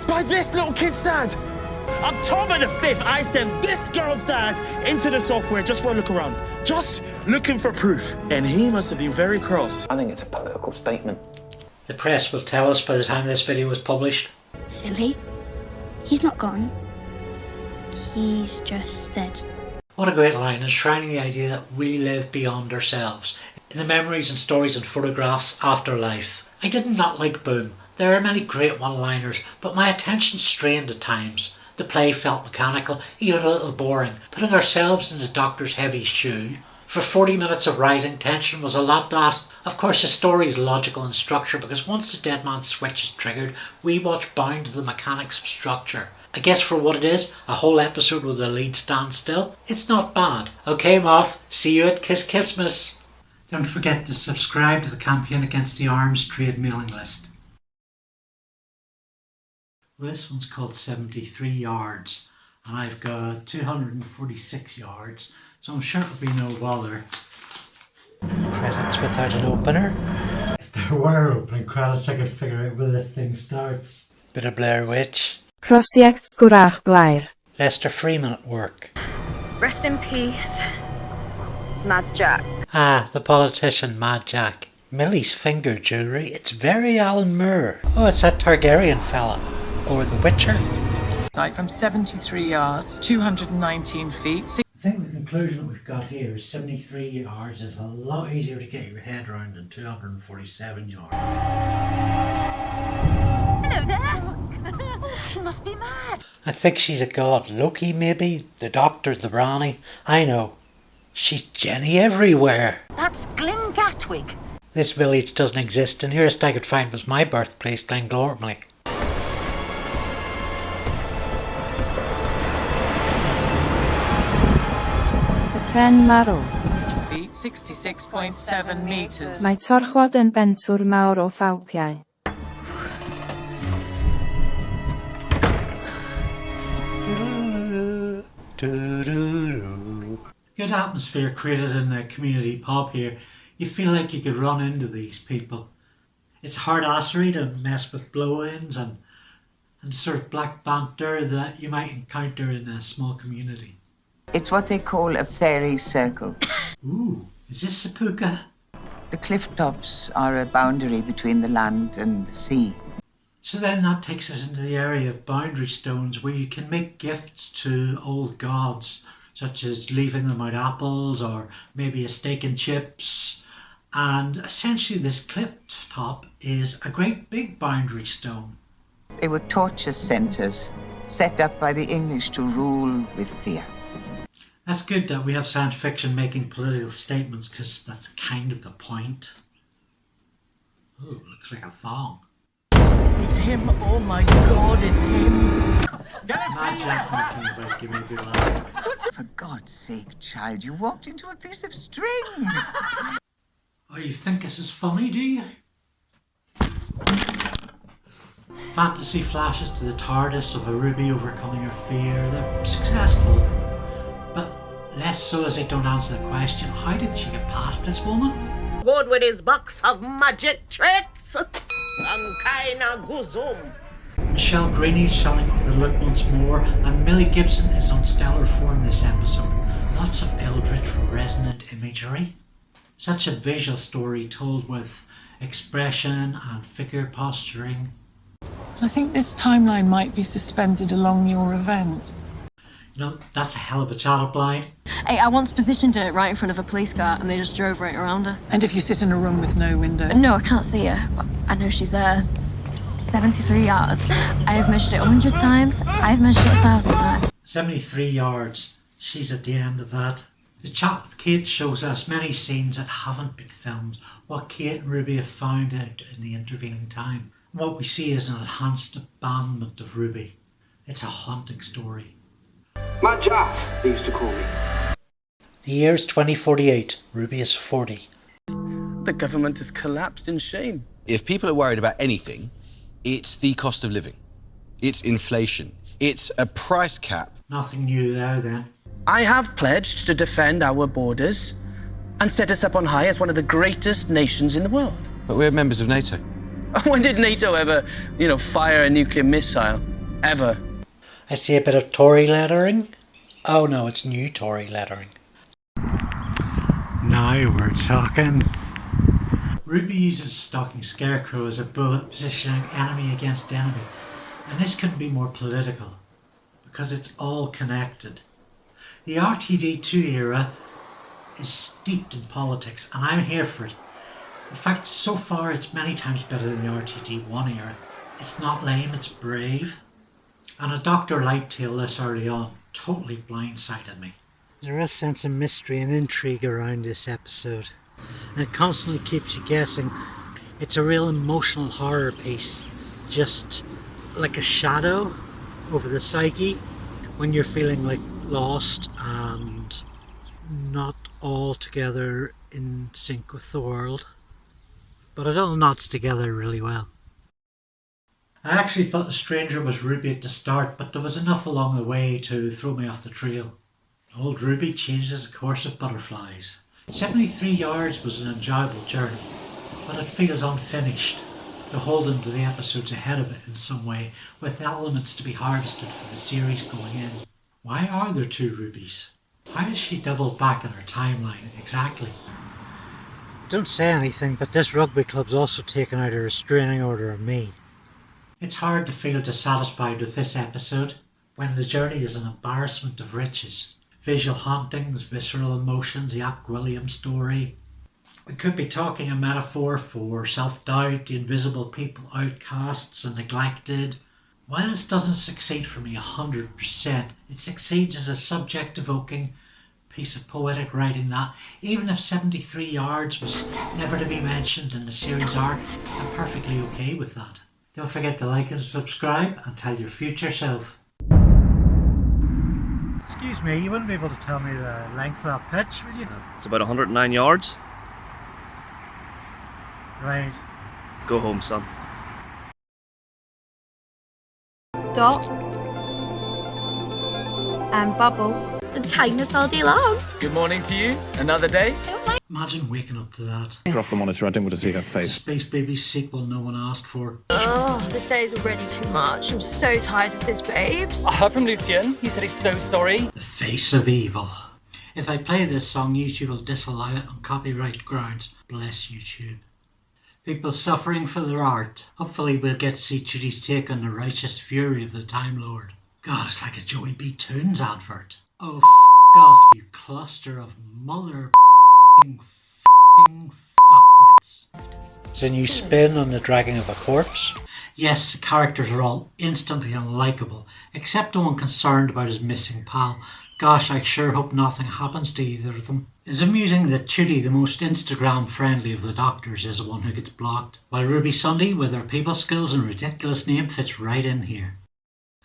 by this little kid's dad. October the 5th, I sent this girl's dad into the software just for a look around. Just looking for proof. And he must have been very cross. I think it's a political statement. The press will tell us by the time this video was published. Silly. He's not gone. He's just dead. What a great line, enshrining the idea that we live beyond ourselves, in the memories and stories and photographs after life. I did not like Boom. There are many great one-liners, but my attention strained at times. The play felt mechanical, even a little boring, putting ourselves in the Doctor's heavy shoe. For 40 minutes of rising tension was a lot to ask. Of course the story is logical in structure because once the dead man's switch is triggered, we watch bound to the mechanics of structure. I guess for what it is, a whole episode with the lead stand still, it's not bad. Okay Moff, see you at Kiss Christmas. Don't forget to subscribe to the Campaign Against the Arms trade mailing list. Well, this one's called 73 yards, and I've got 246 yards, so I'm sure it'll be no bother. Credits without an opener. If there were opening credits, I could figure out where this thing starts. Bit of Blair Witch. Prosiect Gwrach Blair. Lester Freeman at work. Rest in peace, Mad Jack. Ah, the politician Mad Jack. Millie's finger jewellery, it's very Alan Moore. Oh, it's that Targaryen fella. Or The Witcher. Site from 73 yards, 219 feet. I think the conclusion that we've got here is 73 yards is a lot easier to get your head around than 247 yards. Hello there. She must be mad. I think she's a god. Loki, maybe? The Doctor, the Brownie? I know. She's Jenny everywhere. That's Glen Gatwick. This village doesn't exist, and nearest I could find was my birthplace, Glengormley. Pren Marw. Feet, 66.7 meters. Mae torchwad yn bentwr mawr o ffawpiau. Good atmosphere created in the community pub here. You feel like you could run into these people. It's hard-assery to mess with blow-ins and sort of black banter that you might encounter in a small community. It's what they call a fairy circle. Ooh, is this Sepuka? The cliff tops are a boundary between the land and the sea. So then that takes us into the area of boundary stones where you can make gifts to old gods, such as leaving them out apples or maybe a steak and chips. And essentially this cliff top is a great big boundary stone. They were torture centres set up by the English to rule with fear. That's good that we have science fiction making political statements, because that's kind of the point. Oh, looks like a thong. It's him, oh my god, it's him. Mad Jack talking about give me a good laugh. For God's sake, child, you walked into a piece of string. Oh, you think this is funny, do you? Fantasy flashes to the TARDIS of a ruby overcoming her fear. They're successful, but less so as they don't answer the question, how did she get past this woman? Good with his box of magic tricks. Some kind of guzum. Michelle Greeney's showing off the look once more, and Millie Gibson is on stellar form this episode. Lots of eldritch resonant imagery. Such a visual story told with expression and figure posturing. I think this timeline might be suspended along your event. You know, that's a hell of a chat-up line. Hey, I once positioned her right in front of a police car and they just drove right around her. And if you sit in a room with no window? No, I can't see her. But I know she's there. 73 yards. I have measured it 100 times. I've measured it 1,000 times. 73 yards. She's at the end of that. The chat with Kate shows us many scenes that haven't been filmed, what Kate and Ruby have found out in the intervening time. And what we see is an enhanced abandonment of Ruby. It's a haunting story. Mad Jack, they used to call me. The year is 2048. Ruby is 40. The government has collapsed in shame. If people are worried about anything, it's the cost of living. It's inflation. It's a price cap. Nothing new there then. I have pledged to defend our borders and set us up on high as one of the greatest nations in the world. But we're members of NATO. When did NATO ever, fire a nuclear missile? Ever? I see a bit of Tory lettering. Oh no, it's new Tory lettering. Now we're talking. Ruby uses a stalking scarecrow as a bullet, positioning enemy against enemy. And this couldn't be more political, because it's all connected. The RTD2 era is steeped in politics, and I'm here for it. In fact, so far it's many times better than the RTD1 era. It's not lame, it's brave. And a Dr. Lighttail this early on totally blindsided me. There's a real sense of mystery and intrigue around this episode. And it constantly keeps you guessing. It's a real emotional horror piece. Just like a shadow over the psyche when you're feeling like lost and not altogether in sync with the world. But it all knots together really well. I actually thought the stranger was Ruby at the start, but there was enough along the way to throw me off the trail. Old Ruby changes the course of butterflies. 73 yards was an enjoyable journey, but it feels unfinished, beholden to the episodes ahead of it in some way, with elements to be harvested for the series going in. Why are there two Rubies? How does she double back in her timeline exactly? Don't say anything, but this rugby club's also taken out a restraining order on me. It's hard to feel dissatisfied with this episode when the journey is an embarrassment of riches. Visual hauntings, visceral emotions, the Ap Williams story. We could be talking a metaphor for self-doubt, the invisible people, outcasts and neglected. While this doesn't succeed for me 100%, it succeeds as a subject-evoking piece of poetic writing that, even if 73 yards was never to be mentioned in the series arc, I'm perfectly okay with that. Don't forget to like and subscribe and tell your future self. Excuse me, you wouldn't be able to tell me the length of that pitch, would you? It's about 109 yards. Right. Go home, son. Dot. And Bubble. And kindness all day long. Good morning to you. Another day. Imagine waking up to that. Get off the monitor, I don't want to see her face. Space Babies sequel no one asked for. Oh, this day is already too much. I'm so tired of this, babes. I heard from Lucien. He said he's so sorry. The face of evil. If I play this song, YouTube will disallow it on copyright grounds. Bless YouTube. People suffering for their art. Hopefully we'll get to see Ncuti's take on the righteous fury of the Time Lord. God, it's like a Joey B. Toons advert. Oh, off, you cluster of mother fuckwits. It's a new spin on the dragging of a corpse. Yes, the characters are all instantly unlikable, except the one concerned about his missing pal. Gosh, I sure hope nothing happens to either of them. It's amusing that Ncuti, the most Instagram friendly of the doctors, is the one who gets blocked, while Ruby Sunday, with her people skills and ridiculous name, fits right in here.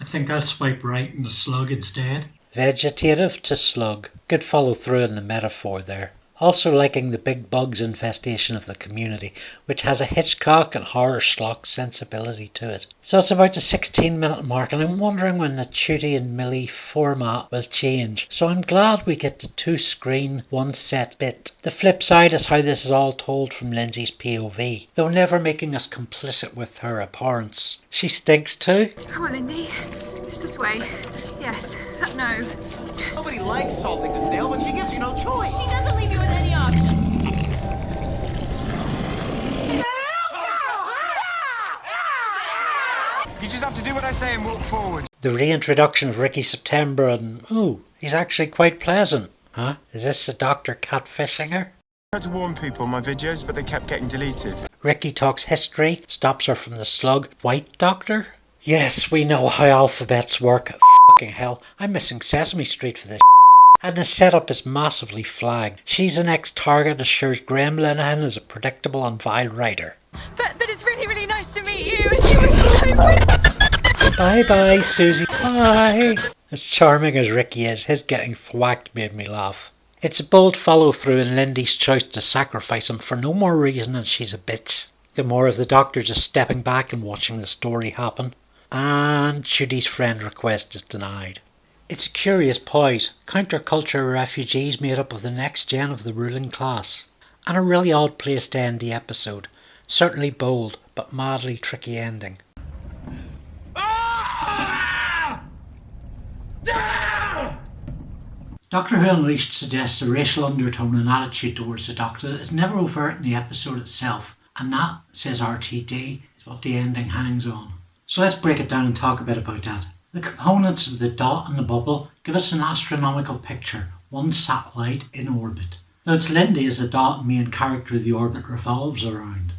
I think I'll swipe right in the slug instead. Vegetative to slug. Good follow through in the metaphor there. Also liking the big bugs infestation of the community, which has a Hitchcock and horror schlock sensibility to it. So it's about the 16-minute mark, and I'm wondering when the Ncuti and Millie format will change. So I'm glad we get the 2-screen, 1-set bit. The flip side is how this is all told from Lindsay's POV, though never making us complicit with her abhorrence. She stinks too. Come on, Lindy. It's this way. Yes. No. Yes. Nobody likes salting the snail, but she gives you no choice. She doesn't leave you with any option. You just have to do what I say and walk forward. The reintroduction of Ricky September and, oh, he's actually quite pleasant. Huh? Is this the doctor catfishing her? I tried to warn people on my videos, but they kept getting deleted. Ricky talks history, stops her from the slug. White doctor? Yes, we know how alphabets work. Fucking hell, I'm missing Sesame Street for this. And the setup is massively flagged. She's an ex-target, assures Graham Linehan is a predictable and vile writer. But it's really, really nice to meet you. And you were so Bye-bye, Susie. Bye. As charming as Ricky is, his getting thwacked made me laugh. It's a bold follow-through in Lindy's choice to sacrifice him for no more reason than she's a bitch. The more of the doctor just stepping back and watching the story happen. And Ncuti's friend request is denied. It's a curious poise, counterculture refugees made up of the next gen of the ruling class. And a really odd place to end the episode. Certainly bold, but madly tricky ending. Doctor Who Unleashed suggests a racial undertone and attitude towards the Doctor that is never overt in the episode itself, and that, says RTD, is what the ending hangs on. So let's break it down and talk a bit about that. The components of the dot and the bubble give us an astronomical picture, one satellite in orbit. Though it's Lindy as the dot main character the orbit revolves around.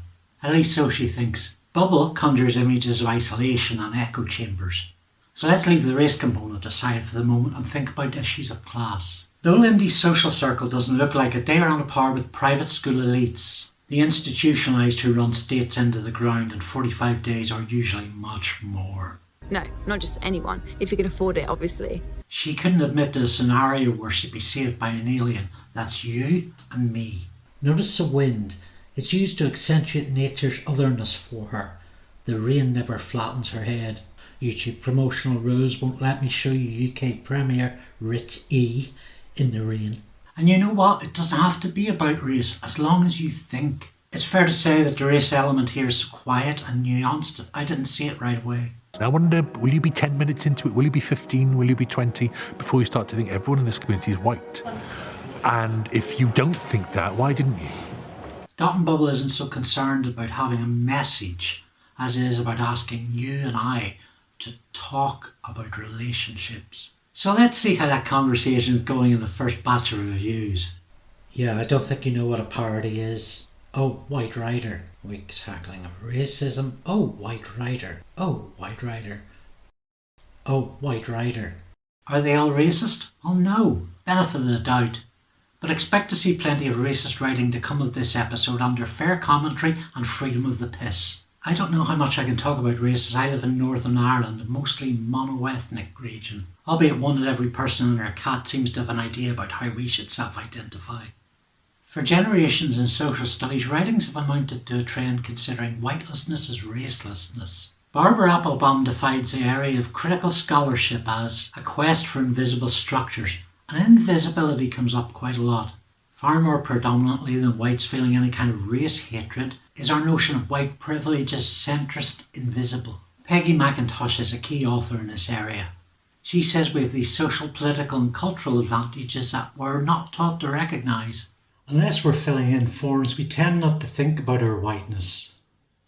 At least so she thinks. Bubble conjures images of isolation and echo chambers. So let's leave the race component aside for the moment and think about issues of class. Though Lindy's social circle doesn't look like it, they are on a par with private school elites. The institutionalised who run states into the ground in 45 days are usually much more. No, not just anyone. If you can afford it, obviously. She couldn't admit to a scenario where she'd be saved by an alien. That's you and me. Notice the wind. It's used to accentuate nature's otherness for her. The rain never flattens her head. YouTube promotional rules won't let me show you UK premiere Rich E in the rain. And you know what? It doesn't have to be about race as long as you think. It's fair to say that the race element here is so quiet and nuanced. I didn't see it right away. I wonder, will you be 10 minutes into it? Will you be 15? Will you be 20? Before you start to think everyone in this community is white? And if you don't think that, why didn't you? Dot and Bubble isn't so concerned about having a message as it is about asking you and I to talk about relationships. So let's see how that conversation is going in the first batch of reviews. Yeah, I don't think you know what a parody is. Oh, White Rider. Weak tackling of racism. Oh, White Rider. Oh, White Rider. Oh, White Rider. Are they all racist? Oh no, benefit of the doubt. But expect to see plenty of racist writing to come of this episode under fair commentary and freedom of the piss. I don't know how much I can talk about race as I live in Northern Ireland, a mostly mono-ethnic region, albeit one that every person and their cat seems to have an idea about how we should self-identify. For generations in social studies, writings have amounted to a trend considering whitelessness as racelessness. Barbara Applebaum defines the area of critical scholarship as a quest for invisible structures, and invisibility comes up quite a lot. Far more predominantly than whites feeling any kind of race hatred is our notion of white privilege as centrist invisible. Peggy McIntosh is a key author in this area. She says we have these social, political and cultural advantages that we're not taught to recognise. Unless we're filling in forms, we tend not to think about our whiteness.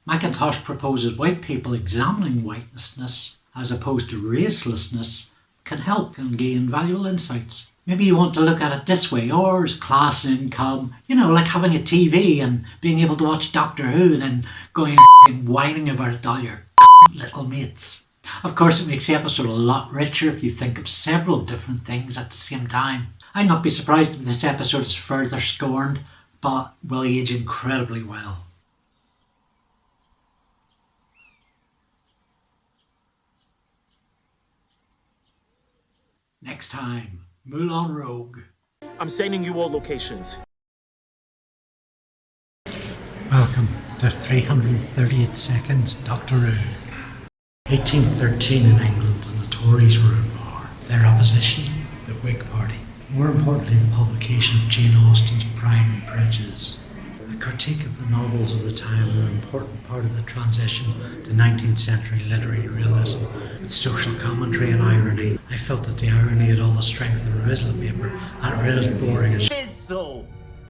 McIntosh proposes white people examining whiteness as opposed to racelessness can help and gain valuable insights. Maybe you want to look at it this way, or as class income, like having a TV and being able to watch Doctor Who and then going and whining about it to all your little mates. Of course, it makes the episode a lot richer if you think of several different things at the same time. I'd not be surprised if this episode is further scorned, but will age incredibly well. Next time, Moulin Rogue. I'm sending you all locations. Welcome to 338 Seconds, Doctor Who. 1813 in England, and the Tories were in power. Their opposition, the Whig Party. More importantly, the publication of Jane Austen's Pride and Prejudice. A critique of the novels of the time were an important part of the transition to 19th century literary realism. With social commentary and irony, I felt that the irony had all the strength of a Rizzler paper, and it read as boring as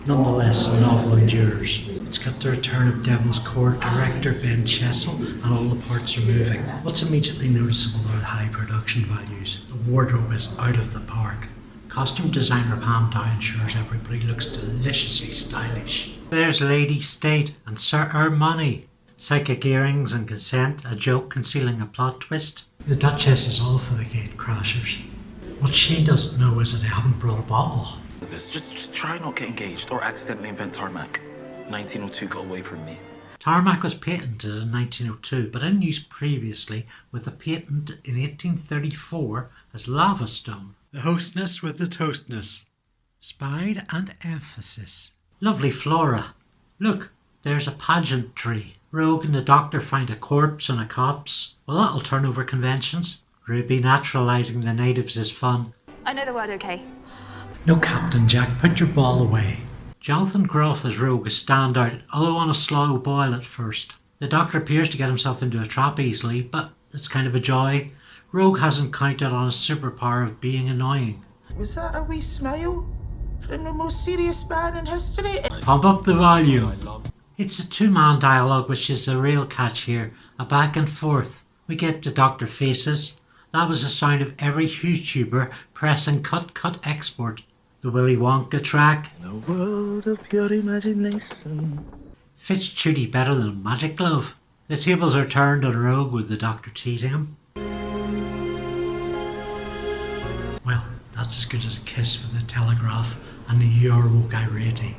Nonetheless, the novel endures. It's got the return of Devil's Chord director Ben Chessel, and all the parts are moving. What's immediately noticeable are the high production values. The wardrobe is out of the park. Costume designer Pam Dow ensures everybody looks deliciously stylish. There's Lady State and Sir Money. Psychic earrings and consent, a joke concealing a plot twist. The Duchess is all for the gate crashers. What she doesn't know is that they haven't brought a bottle. Just try not get engaged or accidentally invent tarmac. 1902 got away from me. Tarmac was patented in 1902, but in use previously with a patent in 1834 as lava stone. The hostness with the toastness. Spide and emphasis. Lovely flora. Look, there's a pageant tree. Rogue and the Doctor find a corpse and a copse. Well, that'll turn over conventions. Ruby naturalising the natives is fun. I know the word okay. No, Captain Jack, put your ball away. Jonathan Groff as Rogue is standout, although on a slow boil at first. The Doctor appears to get himself into a trap easily, but it's kind of a joy. Rogue hasn't counted on his superpower of being annoying. Was that a wee smile from the most serious man in history? Pump up the volume. It's a two-man dialogue which is the real catch here, a back and forth. We get the Doctor faces. That was the sound of every YouTuber pressing cut export. The Willy Wonka track. The world of pure imagination. Fits Ncuti better than a magic glove. The tables are turned on Rogue with the Doctor teasing him. Well, that's as good as a kiss for the Telegraph and the Your Woke Irate.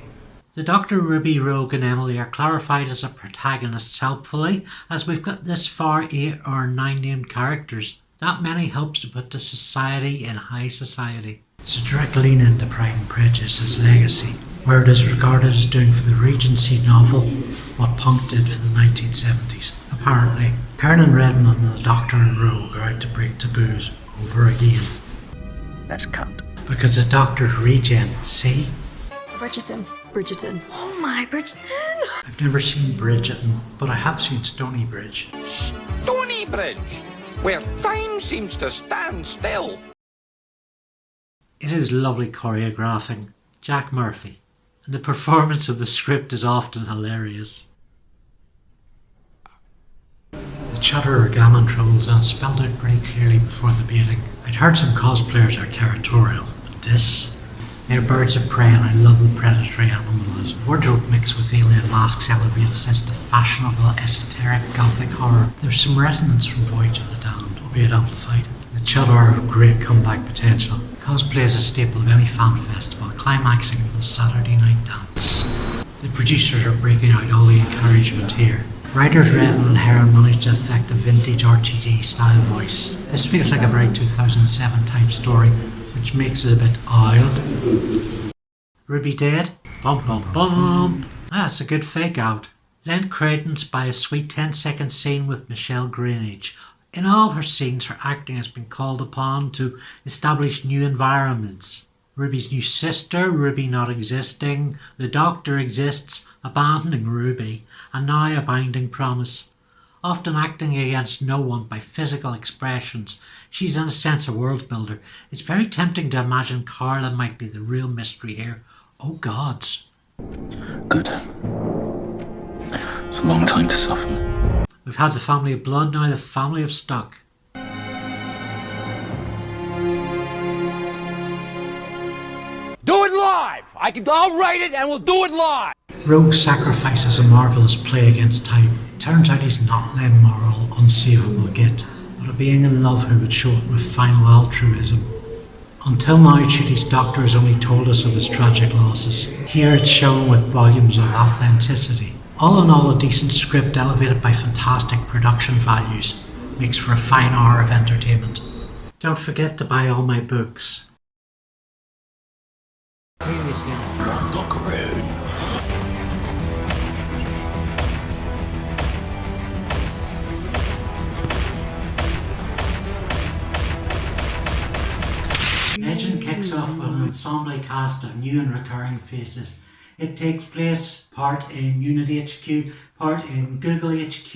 The Doctor, Ruby, Rogue and Emily are clarified as the protagonists helpfully, as we've got this far 8 or 9 named characters. That many helps to put the society in high society. It's a direct lean into Pride and Prejudice's legacy. where it is regarded as doing for the Regency novel what Punk did for the 1970s. Apparently, Hernan Redmond and the Doctor and Rogue are out to break taboos over again. That's cut. Because the Doctor's regen, see? Bridgerton. Oh my, Bridgerton! I've never seen Bridgerton, but I have seen Stony Bridge. Stony Bridge, where time seems to stand still. It is lovely choreographing, Jack Murphy, and the performance of the script is often hilarious. The Chutter are gammon trolls and spelled out pretty clearly before the baiting. I'd heard some cosplayers are territorial, but this... They're birds of prey and I love the predatory animals. Wardrobe mixed with alien masks elevates this to fashionable, esoteric, gothic horror. There's some resonance from Voyage of the Damned, albeit amplified. The Chutter are of great comeback potential. Cosplay is a staple of any fan festival, climaxing in the Saturday night dance. The producers are breaking out all the encouragement here. Writers Redmond and Heron managed to affect a vintage RTD style voice. This feels like a very 2007 type story, which makes it a bit odd. Ruby dead? Bum bum bum. That's a good fake out. Lent credence by a sweet 10-second scene with Michelle Greenidge. In all her scenes, her acting has been called upon to establish new environments. Ruby's new sister, Ruby not existing, the Doctor exists, abandoning Ruby, and now a binding promise. Often acting against no one by physical expressions, she's in a sense a world builder. It's very tempting to imagine Carla might be the real mystery here. Oh gods. Good. It's a long time to suffer. We've had the family of blood, now the family of stock. Do it live! I'll write it and we'll do it live! Rogue sacrifices a marvellous play against type. It turns out he's not an immoral, unsavable git, but a being in love who would show it with final altruism. Until now, Ncuti's Doctor has only told us of his tragic losses. Here it's shown with volumes of authenticity. All in all, a decent script elevated by fantastic production values makes for a fine hour of entertainment. Don't forget to buy all my books. Previously on Buckaroo. Legend kicks off with an ensemble cast of new and recurring faces. It takes place part in Unity HQ, part in Google HQ,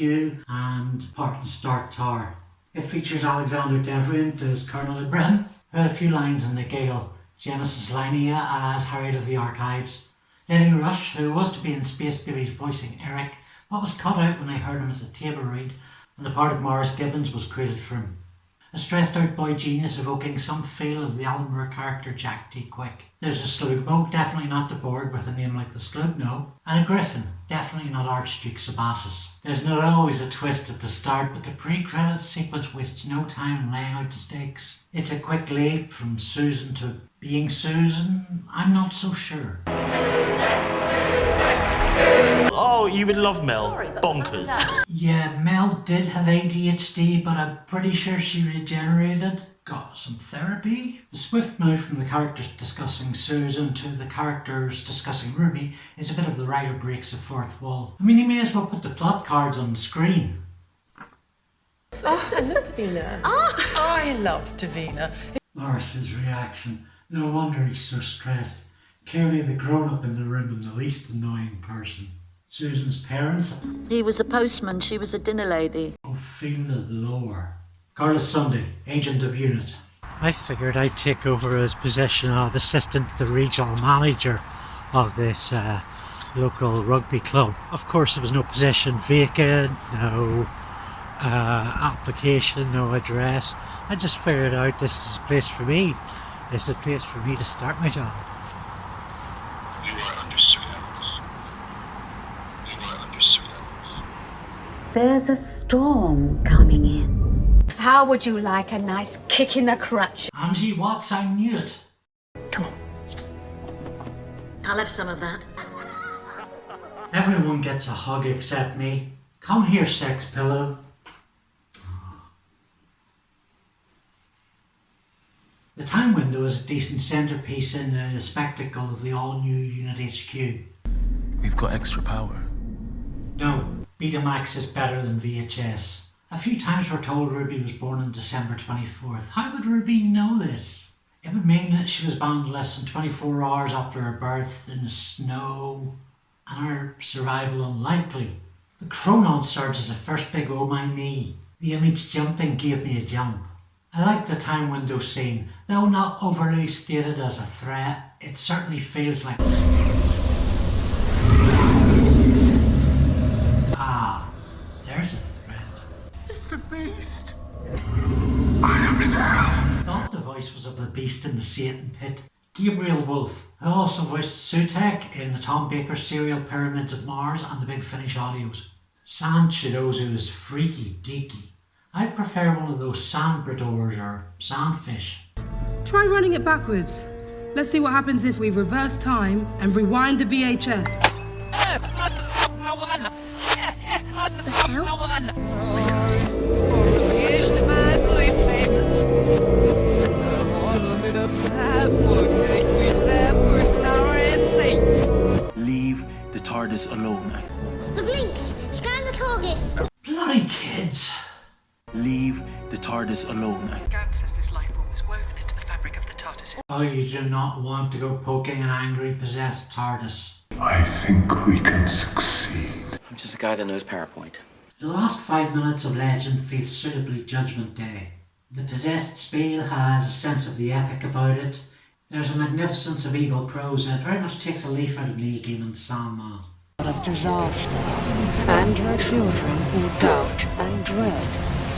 and part in Stark Tower. It features Alexander Devrient as Colonel Ibrahim, who had a few lines in the Giggle, Genesis Linea as Harriet of the Archives, Lenny Rush, who was to be in Space Babies voicing Eric, but was cut out when I heard him at a table read, and the part of Morris Gibbons was created for him. A stressed out boy genius evoking some feel of the Alan Moore character Jack T. Quick. There's a Slugmo, definitely not the Borg with a name like the Slugno, and a Griffin, definitely not Archduke Sabasis. There's not always a twist at the start, but the pre-credits sequence wastes no time in laying out the stakes. It's a quick leap from Susan to being Susan. I'm not so sure. Oh, you would love Mel. Bonkers. Yeah, Mel did have ADHD, but I'm pretty sure she regenerated. Got some therapy. The swift move from the characters discussing Susan to the characters discussing Ruby is a bit of the writer breaks the fourth wall. I mean, you may as well put the plot cards on the screen. Oh, I love Davina. I love Davina. Morris's reaction. No wonder he's so stressed. Clearly the grown-up in the room and the least annoying person. Susan's parents? He was a postman, she was a dinner lady. Ophelia Lower. Carlos Sunday, agent of unit. I figured I'd take over as position of assistant to the regional manager of this local rugby club. Of course there was no position vacant, no application, no address. I just figured out this is a place for me. This is a place for me to start my job. There's a storm coming in. How would you like a nice kick in the crutch? Angie Watts, I knew it. I'll have some of that. Everyone gets a hug except me. Come here, sex pillow. The time window is a decent centrepiece in the spectacle of the all-new Unit HQ. We've got extra power. No, Betamax is better than VHS. A few times we're told Ruby was born on December 24th. How would Ruby know this? It would mean that she was bound less than 24 hours after her birth in the snow, and her survival unlikely. The chronon surge is the first big oh my me. The image jumping gave me a jump. I like the time window scene. Though not overly stated as a threat, it certainly feels like... Ah, there's a threat. It's the beast. I am in hell. Thought the voice was of the beast in the Satan pit. Gabriel Wolfe, who also voiced Sutek in the Tom Baker serial Pyramids of Mars and the Big Finish audios. Sand Chidozu is freaky deaky. I'd prefer one of those sand bradors or sandfish. Try running it backwards. Let's see what happens if we reverse time and rewind the VHS. The hell? Leave the TARDIS alone. The blinks! Scan the target! Bloody kids! Leave the TARDIS alone. Gad says this life form is woven into the fabric of the TARDIS. Oh, you do not want to go poking an angry, possessed TARDIS. I think we can succeed. I'm just a guy that knows PowerPoint. The last 5 minutes of Legend feels suitably Judgment Day. The possessed spiel has a sense of the epic about it. There's a magnificence of evil prose, and it very much takes a leaf out of Neil Gaiman's Sandman. Of disaster, and her children who doubt and dread,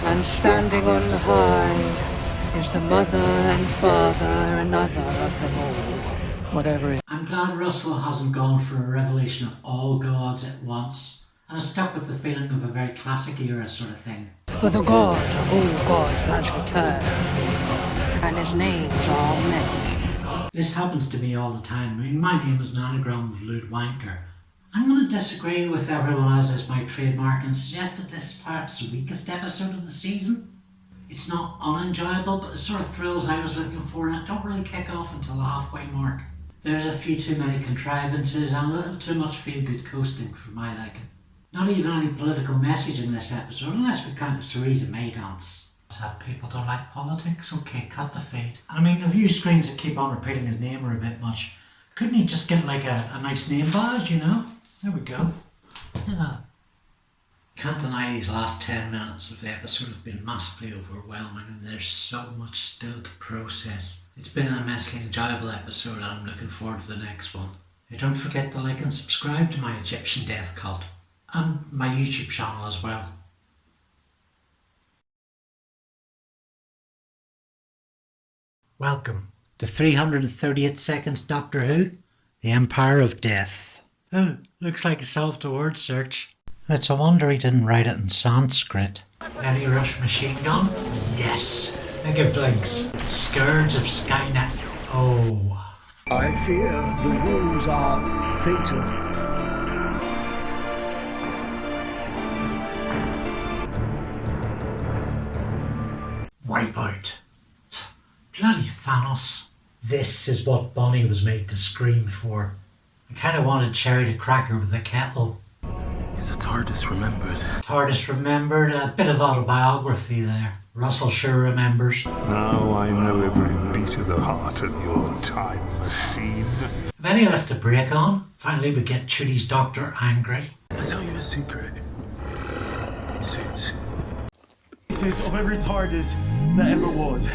and standing on high is the mother and father and other of them all. Whatever it. I'm glad Russell hasn't gone for a revelation of all gods at once, and has stuck with the feeling of a very classic era sort of thing. For the God of all gods has returned, and his names are many. This happens to me all the time. I mean, my name is an anagram of Lewd Wanker. I'm going to disagree with everyone as is my trademark and suggest that this is perhaps the weakest episode of the season. It's not unenjoyable, but the sort of thrills I was looking for in it don't really kick off until the halfway mark. There's a few too many contrivances and a little too much feel-good coasting for my liking. Not even any political message in this episode, unless we count the Theresa May dance. Sad people don't like politics, okay, cut the feed. And I mean, the view screens that keep on repeating his name are a bit much. Couldn't he just get like a nice name badge, you know? There we go. Yeah. Can't deny these last 10 minutes of the episode have been massively overwhelming, and there's so much still to process. It's been an immensely enjoyable episode and I'm looking forward to the next one. Now don't forget to like and subscribe to my Egyptian death cult, and my YouTube channel as well. Welcome to 338 Seconds Doctor Who, The Empire of Death. Oh, looks like a self-to-word search. It's a wonder he didn't write it in Sanskrit. Heavy rush machine gun? Yes. Mega Flinks. Scourge of Skynet. Oh. I fear the wounds are fatal. Wipeout. Bloody Thanos. This is what Bonnie was made to scream for. I kind of wanted Cherry to crack her with a kettle. Is a TARDIS remembered? TARDIS remembered. A bit of autobiography there. Russell sure remembers. Now I know every beat of the heart of your time machine. Then he left a break on. Finally we get Ncuti's doctor angry. I'll tell you a secret. Suits. Pieces of every TARDIS that ever was.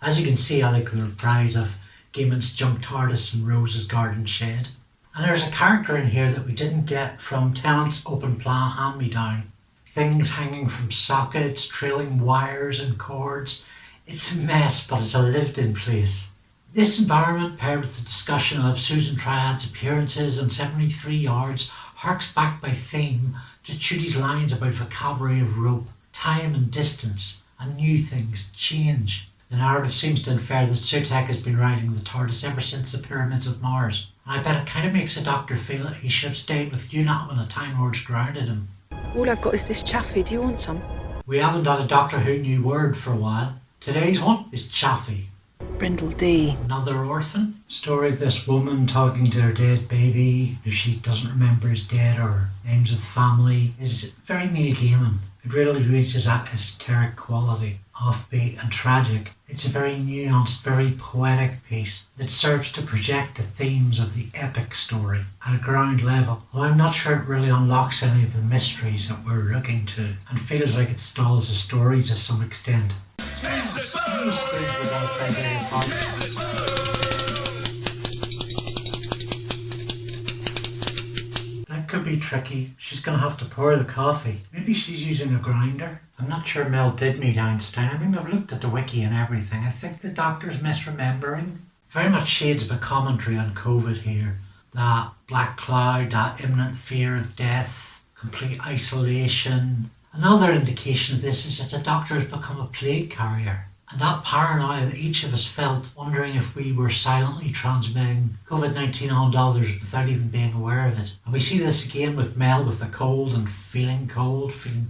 As you can see, I like the reprise of Gaiman's Junk TARDIS in Rose's Garden Shed. And there's a character in here that we didn't get from Tennant's open plan hand-me-down. Things hanging from sockets, trailing wires and cords. It's a mess, but it's a lived-in place. This environment, paired with the discussion of Susan Triad's appearances on 73 yards, harks back by theme to Ncuti's lines about vocabulary of rope, time and distance, and new things change. The narrative seems to infer that Sutek has been riding the TARDIS ever since the Pyramids of Mars. And I bet it kind of makes the Doctor feel that he should have stayed with UNAT when the Time Lords grounded him. All I've got is this chaffee. Do you want some? We haven't had a Doctor Who new word for a while. Today's one is Chaffee. Brindle D. Another orphan. Story of this woman talking to her dead baby, who she doesn't remember is dead or names of family, is very Neil Gaiman. It really reaches that esoteric quality, offbeat and tragic. It's a very nuanced, very poetic piece that serves to project the themes of the epic story at a ground level. Although I'm not sure it really unlocks any of the mysteries that we're looking to, and feels like it stalls the story to some extent. That could be tricky. She's going to have to pour the coffee. Maybe she's using a grinder. I'm not sure Mel did meet Einstein. I mean, I've looked at the wiki and everything. I think the doctor's misremembering. Very much shades of a commentary on COVID here. That black cloud, that imminent fear of death, complete isolation. Another indication of this is that the doctor has become a plague carrier. And that paranoia that each of us felt, wondering if we were silently transmitting COVID-19 onto others without even being aware of it. And we see this again with Mel with the cold and feeling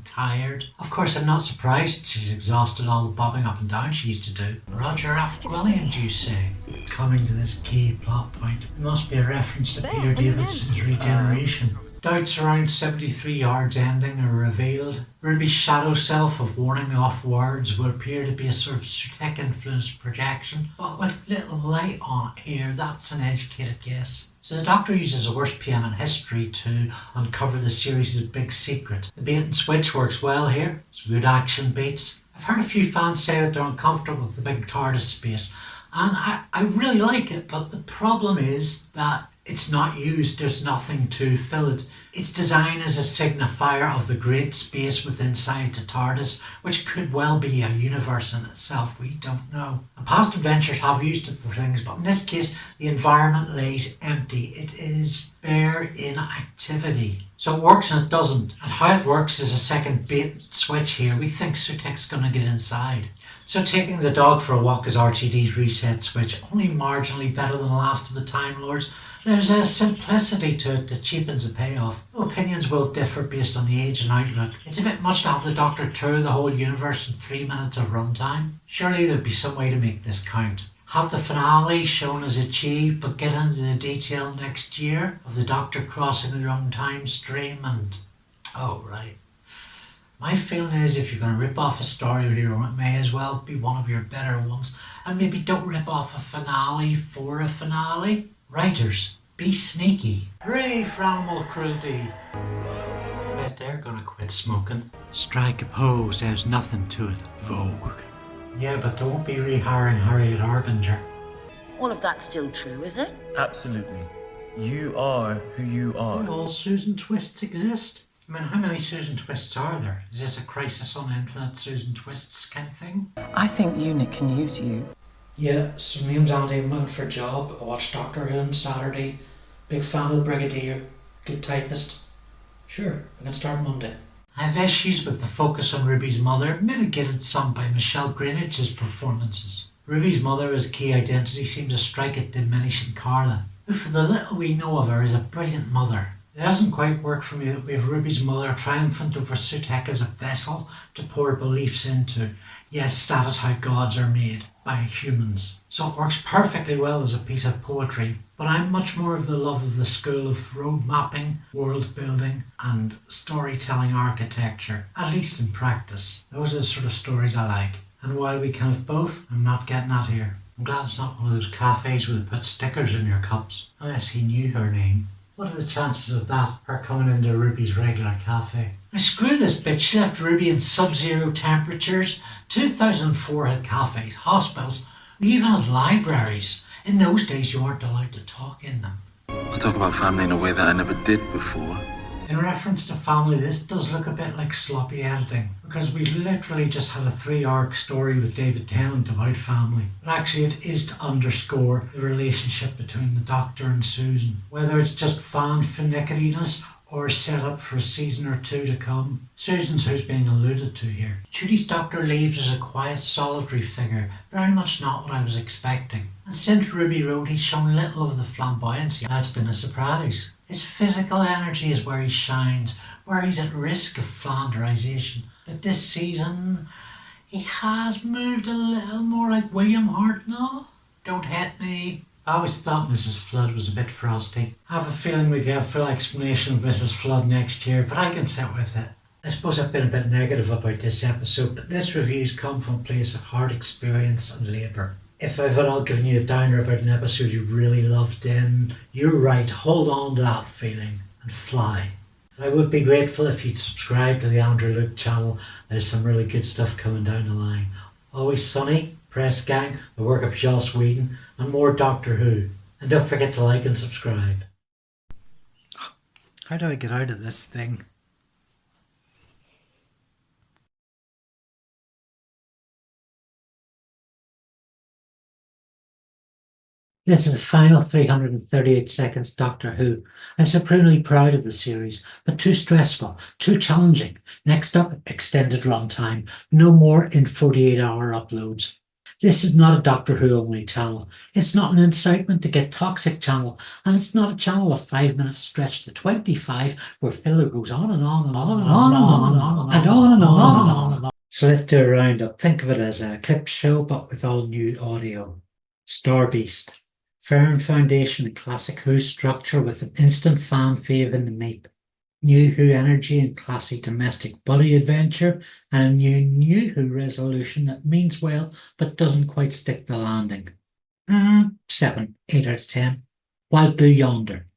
tired. Of course, I'm not surprised she's exhausted all the bobbing up and down she used to do. Roger William, do you say? Coming to this key plot point, it must be a reference to Peter Davidson's regeneration. Doubts around 73 yards ending are revealed. Ruby's shadow self of warning off words will appear to be a sort of Sutek influenced projection, but with little light on it here, that's an educated guess. So the Doctor uses the worst PM in history to uncover the series' big secret. The bait and switch works well here. It's good action beats. I've heard a few fans say that they're uncomfortable with the big TARDIS space, and I really like it, but the problem is that it's not used. There's nothing to fill it. Its design is a signifier of the great space within inside the TARDIS, which could well be a universe in itself. We don't know. And past adventures have used it for things, but in this case, the environment lays empty. It is bare inactivity. So it works and it doesn't. And how it works is a second bait switch here. We think Sutek's going to get inside. So taking the dog for a walk is RTD's reset switch, only marginally better than the last of the Time Lords. There's a simplicity to it that cheapens the payoff. Opinions will differ based on the age and outlook. It's a bit much to have the Doctor tour the whole universe in 3 minutes of runtime. Surely there'd be some way to make this count. Have the finale shown as achieved, but get into the detail next year of the Doctor crossing the runtime stream and... oh, right. My feeling is if you're going to rip off a story, it may as well be one of your better ones, and maybe don't rip off a finale for a finale. Writers, be sneaky. Hooray for animal cruelty. Bet they're gonna quit smoking. Strike a pose, there's nothing to it. Vogue. Yeah, but they won't be rehiring Harriet Harbinger. All of that's still true, is it? Absolutely. You are who you are. Do all Susan Twists exist? I mean, how many Susan Twists are there? Is this a Crisis on Infinite Susan Twists kind of thing? I think Unit can use you. Yeah, so my name's Andy. I'm looking for a job. I watched Doctor Who on Saturday. Big fan of the Brigadier. Good typist. Sure, I can start Monday. I have issues with the focus on Ruby's mother, mitigated some by Michelle Greenwich's performances. Ruby's mother as key identity seemed to strike at diminishing Carla, who for the little we know of her is a brilliant mother. It doesn't quite work for me that we have Ruby's mother triumphant over Sutek as a vessel to pour beliefs into. Yes, that is how gods are made, by humans. So it works perfectly well as a piece of poetry, but I'm much more of the love of the school of road mapping, world building and storytelling architecture, at least in practice. Those are the sort of stories I like. And while we can have both, I'm not getting that here. I'm glad it's not one of those cafes where they put stickers in your cups. Unless he knew her name. What are the chances of that, her coming into Ruby's regular cafe? Now screw this bitch, she left Ruby in sub-zero temperatures. 2004 had cafes, hospitals, we even had libraries. In those days you weren't allowed to talk in them. I talk about family in a way that I never did before. In reference to family, this does look a bit like sloppy editing, because we literally just had a 3-arc story with David Tennant about family. But actually it is to underscore the relationship between the Doctor and Susan. Whether it's just fan finickiness or set up for a season or two to come. Susan's who's being alluded to here. Ncuti's Doctor leaves as a quiet, solitary figure, very much not what I was expecting. And since Ruby Road, he's shown little of the flamboyancy. That's been a surprise. His physical energy is where he shines, where he's at risk of flanderization. But this season, He has moved a little more like William Hartnell. Don't hit me. I always thought Mrs. Flood was a bit frosty. I have a feeling we get a full explanation of Mrs. Flood next year, but I can sit with it. I suppose I've been a bit negative about this episode, but this review's come from a place of hard experience and labour. If I've at all given you a downer about an episode you really loved, then you're right, hold on to that feeling and fly. I would be grateful if you'd subscribe to the Andree Luke channel. There's some really good stuff coming down the line. Always Sunny, Press Gang, the work of Joss Whedon, and more Doctor Who. And don't forget to like and subscribe. How do I get out of this thing? This is the final 338 seconds Doctor Who. I'm supremely proud of the series, but too stressful, too challenging. Next up, extended runtime. No more in 48-hour uploads. This is not a Doctor Who only channel. It's not an incitement to get toxic channel, and it's not a channel of 5 minutes stretched to 25 where filler goes on and on and on and on and on and on and on and on and on. So let's do a roundup. Think of it as a clip show, but with all new audio. Star Beast. Firm foundation and classic Who structure with an instant fan fave in the meep. New Who energy and classy domestic buddy adventure, and a new Who resolution that means well but doesn't quite stick the landing. 7, 8 out of 10. Wild Blue Yonder.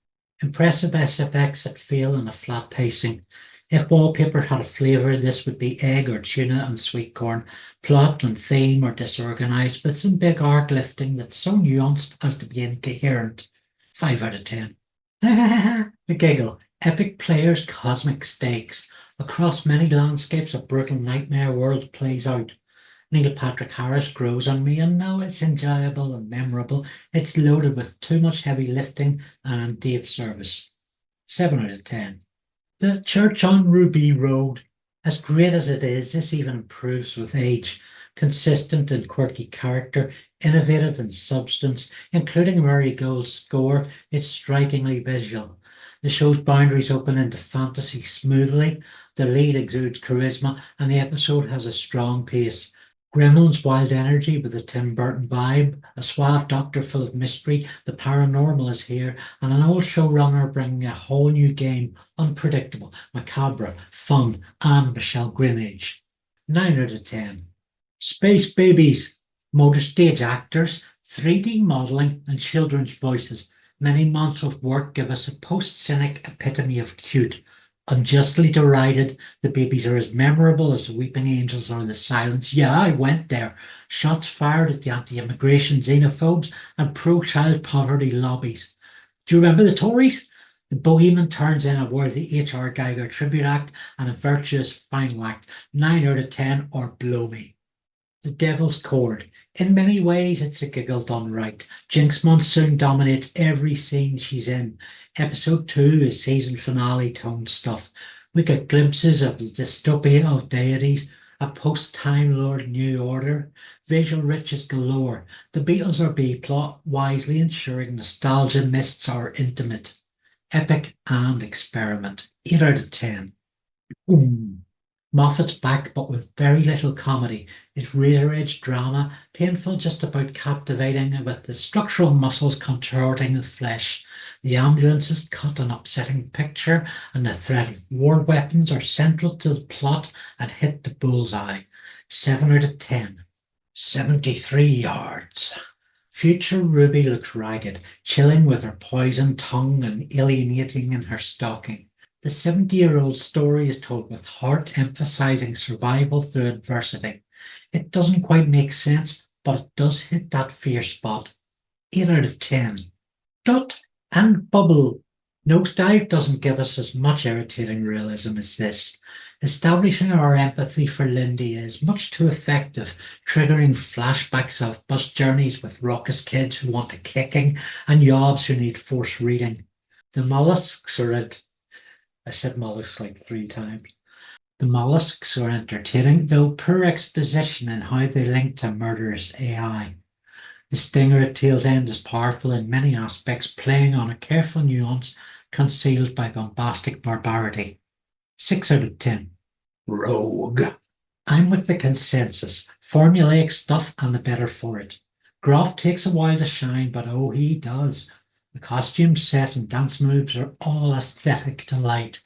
Impressive SFX at feel and a flat pacing. If wallpaper had a flavour, this would be egg or tuna and sweet corn. Plot and theme are disorganised, with some big arc lifting that's so nuanced as to be incoherent. 5 out of 10. The Giggle. Epic players, cosmic stakes. Across many landscapes, a brutal nightmare world plays out. Neil Patrick Harris grows on me, and now it's enjoyable and memorable. It's loaded with too much heavy lifting and deep service. 7 out of 10. The Church on Ruby Road. As great as it is, this even improves with age. Consistent in quirky character, innovative in substance, including a Murray Gold score, it's strikingly visual. The show's boundaries open into fantasy smoothly, the lead exudes charisma, and the episode has a strong pace. Gremlin's wild energy with a Tim Burton vibe, a suave doctor full of mystery, the paranormal is here, and an old showrunner bringing a whole new game, unpredictable, macabre, fun, and Michelle Greenage. 9 out of 10. Space Babies. Motor stage actors, 3D modelling, and children's voices. Many months of work give us a post-cynic epitome of cute. Unjustly derided, the babies are as memorable as the weeping angels or the silence. Yeah, I went there. Shots fired at the anti-immigration xenophobes and pro-child poverty lobbies. Do you remember the Tories? The bogeyman turns in a worthy H.R. Geiger tribute act and a virtuous final act. 9 out of 10 or blow me. The Devil's Chord. In many ways, it's a Giggle done right. Jinx Monsoon dominates every scene she's in. Episode 2 is season finale tone stuff. We get glimpses of the dystopia of deities, a post-Time Lord New Order, visual riches galore. The Beatles are B-plot, wisely ensuring nostalgia mists are intimate. Epic and experiment. 8 out of 10. Moffat's back, but with very little comedy. It's razor-edge drama, painful just about captivating, with the structural muscles contorting the flesh. The ambulances cut an upsetting picture, and the threat of war weapons are central to the plot and hit the bullseye. 7 out of 10. 73 yards. Future Ruby looks ragged, chilling with her poisoned tongue and alienating in her stocking. The 70-year-old story is told with heart, emphasizing survival through adversity. It doesn't quite make sense, but it does hit that fear spot. 8 out of 10. Dot and Bubble. Nosedive doesn't give us as much irritating realism as this. Establishing our empathy for Lindy is much too effective, triggering flashbacks of bus journeys with raucous kids who want a kicking and yobs who need force reading. The mollusks are I said mollusks like 3 times. The mollusks are entertaining, though poor exposition in how they link to murderous AI. The stinger at tail's end is powerful in many aspects, playing on a careful nuance concealed by bombastic barbarity. 6 out of 10. Rogue. I'm with the consensus. Formulaic stuff and the better for it. Groff takes a while to shine, but oh, he does. The costume set and dance moves are all aesthetic delight.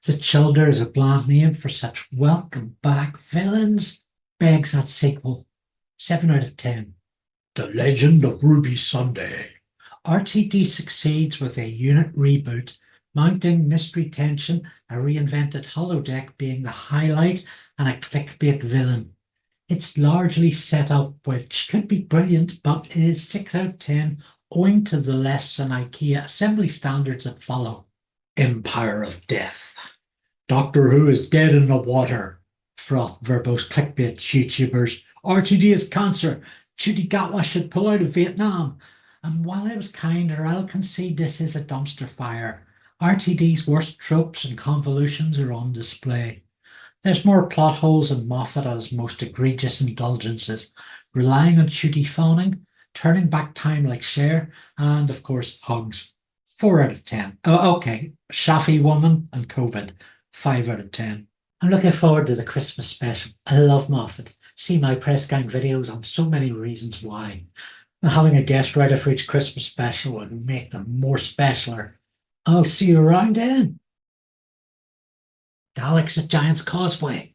The Childer is a bland name for such welcome back villains. Begs that sequel. 7 out of 10. The Legend of Ruby Sunday. RTD succeeds with a unit reboot, mounting mystery tension, a reinvented holodeck being the highlight, and a clickbait villain. It's largely set up, which could be brilliant, but is 6 out of 10 owing to the less than IKEA assembly standards that follow. Empire of Death. Doctor Who is dead in the water. Froth verbose clickbait YouTubers. RTD is cancer. Ncuti Gatwa should pull out of Vietnam. And while I was kinder, I'll concede this is a dumpster fire. RTD's worst tropes and convolutions are on display. There's more plot holes than Moffat as most egregious indulgences, relying on Ncuti phoning, turning back time like Cher, and of course hugs. 4 out of 10. Oh, okay, Shafi Woman and COVID. 5 out of 10. I'm looking forward to the Christmas special. I love Moffat. See my press gang videos on so many reasons why. And having a guest writer for each Christmas special would make them more specialer. I'll see you around then. Daleks at Giant's Causeway.